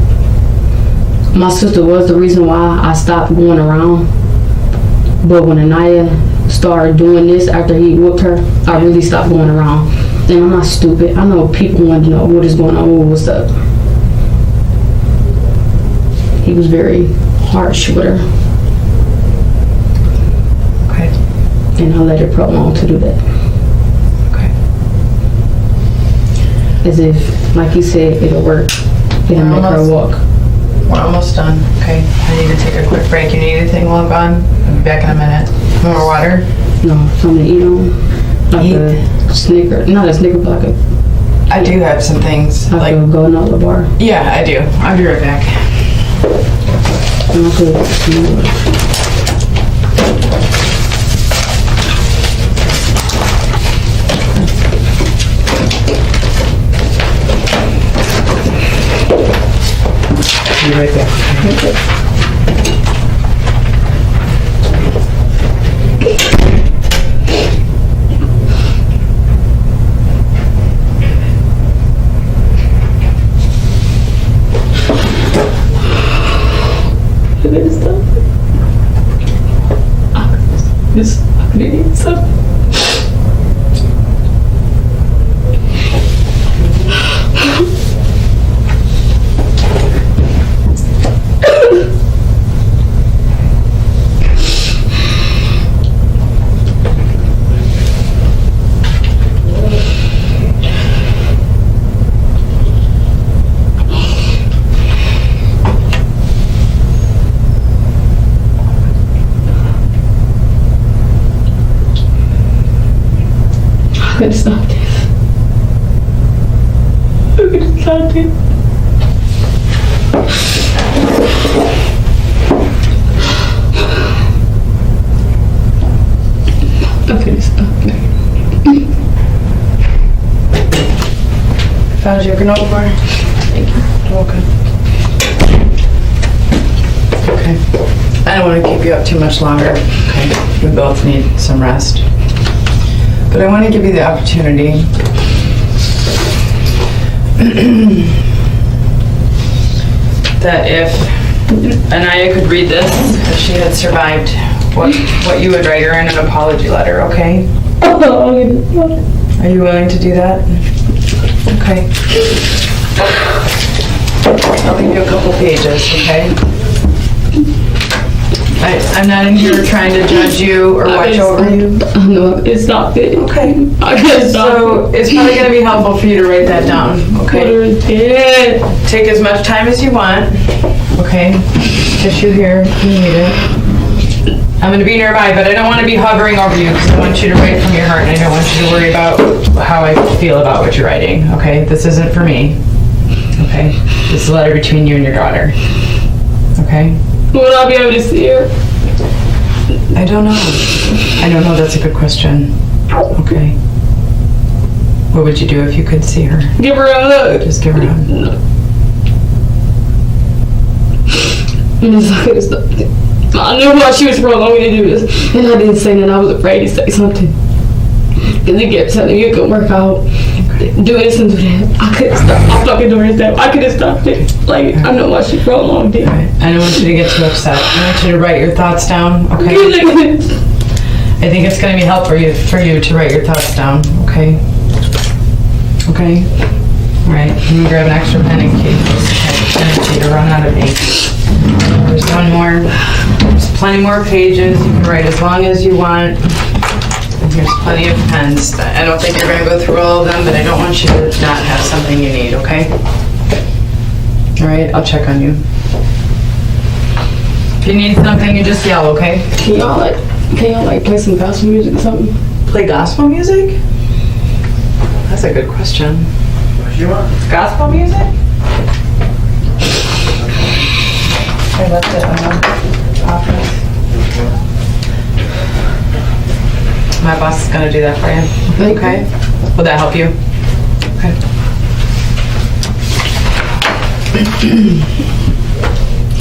My sister was the reason why I stopped going around. But when Aniya started doing this after he whooped her, I really stopped going around. And I'm not stupid. I know people want to know what is going on, what's up. He was very harsh with her. Okay. And I let it prolong to do that. Okay. As if, like he said, it'll work. It'll make her walk. We're almost done. Okay. I need to take a quick break. You need anything while I'm gone? I'll be back in a minute. More water? No, something to eat on. Like Eat? a Snicker. Not a Snicker, but like I do have some things. a Like, granola bar. yeah, I do. I'll be right back. And I could, Be right back. I could eat something. I could stop this. I could stop this. I could stop it. Found your granola bar? Thank you. You're welcome. Okay. I don't want to keep you up too much longer. Okay. We both need some rest. But I want to give you the opportunity that if Aniya could read this, if she had survived, what you would write her in an apology letter, okay? Are you willing to do that? Okay. I'll leave you a couple pages, okay? I'm not in here trying to judge you or watch over you. No, it's not good. Okay. I could stop So it's probably going to be helpful for you to write that down, okay? it. Take as much time as you want, okay? Tissue here, if you need it. I'm going to be nearby, but I don't want to be hovering over you because I want you to write from your heart and I don't want you to worry about how I feel about what you're writing, okay? This isn't for me, okay? This is a letter between you and your daughter, okay? Will I be able to see her? I don't know. I don't know. That's a good question. Okay. What would you do if you could see her? Give her a hug. Just give her a hug. I knew why she was prolonging me to do this, and I didn't say that. I was afraid to say something. Because he kept telling me it could work out. Do this and do that. I couldn't stop. I fucking doing that. I could have stopped it. Like, I know why she prolonged it. Right. I don't want you to get too upset. I want you to write your thoughts down, okay? I think it's going to be helpful for you to write your thoughts down, okay? Okay? All right. I'm going to grab an extra pen in case I tendency to run out of ink. There's one more. There's plenty more pages. You can write as long as you want. And here's plenty of pens. I don't think you're going to go through all of them, but I don't want you to not have something you need, okay? All right, I'll check on you. If you need something, you just yell, okay? Can y'all play some gospel music or something? Play gospel music? That's a good question. What you want? Gospel music? I left it in the office. My boss is gonna do that for you. Okay? Will that help you? Okay.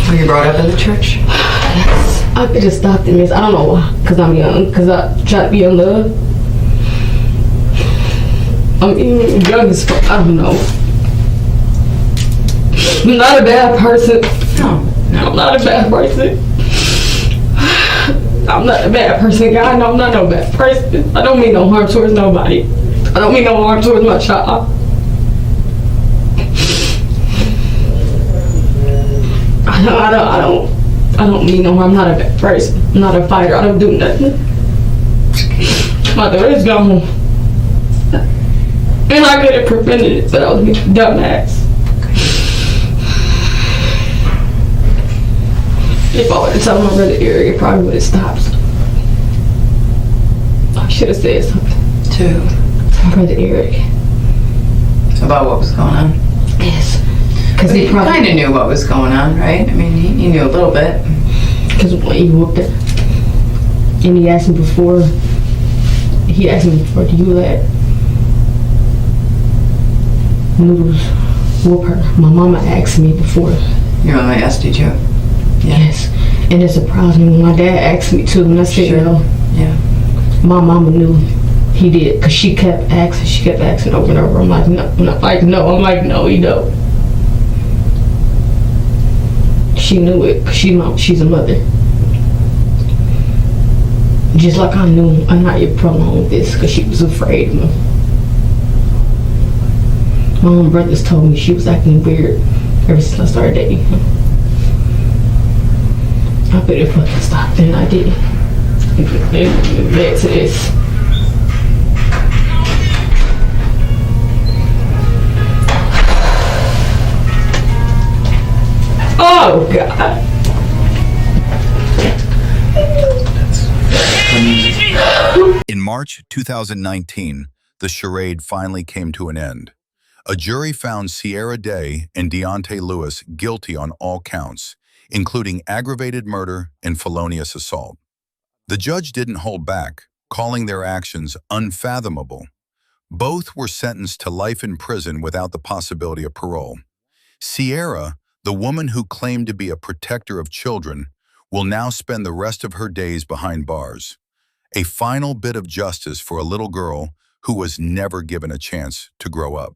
Were you brought up in the church? I could have stopped in this. I don't know why. Because I'm young. Because I try to be in love. I'm young as fuck. I don't know. I'm not a bad person. No. I'm not a bad person. I'm not a bad person, guy. No, I'm not no bad person. I don't mean no harm towards nobody. I don't mean no harm towards my child. I don't mean no harm. I'm not a bad person. I'm not a fighter. I don't do nothing. My daughter's gone. And I could have prevented it, but I was a dumbass. If I would have told my brother Eric, it probably would have stopped. I should have said something To my brother Eric. about what was going on. Yes. Because But he you probably kind of knew what was going on, right? I mean, he knew a little bit. Because when he whooped her, and he asked me before, do you let Noodles whoop her? My mama asked me before. Your mama asked, did you? Yeah. Yes. And it surprised me when my dad asked me too, and I said, Sure. no. Yeah. My mama knew he did, because she kept asking over and over. I'm like, no. I'm like, no, he don't. She knew it, because she's a mother. Just like I knew Aniya prolonged this, because she was afraid of me. My own brothers told me she was acting weird ever since I started dating him. I better fucking stop, and I did. It led to this. Oh, God. In March 2019, the charade finally came to an end. A jury found Sierra Day and Deontay Lewis guilty on all counts, including aggravated murder and felonious assault. The judge didn't hold back, calling their actions unfathomable. Both were sentenced to life in prison without the possibility of parole. Sierra, the woman who claimed to be a protector of children, will now spend the rest of her days behind bars. A final bit of justice for a little girl who was never given a chance to grow up.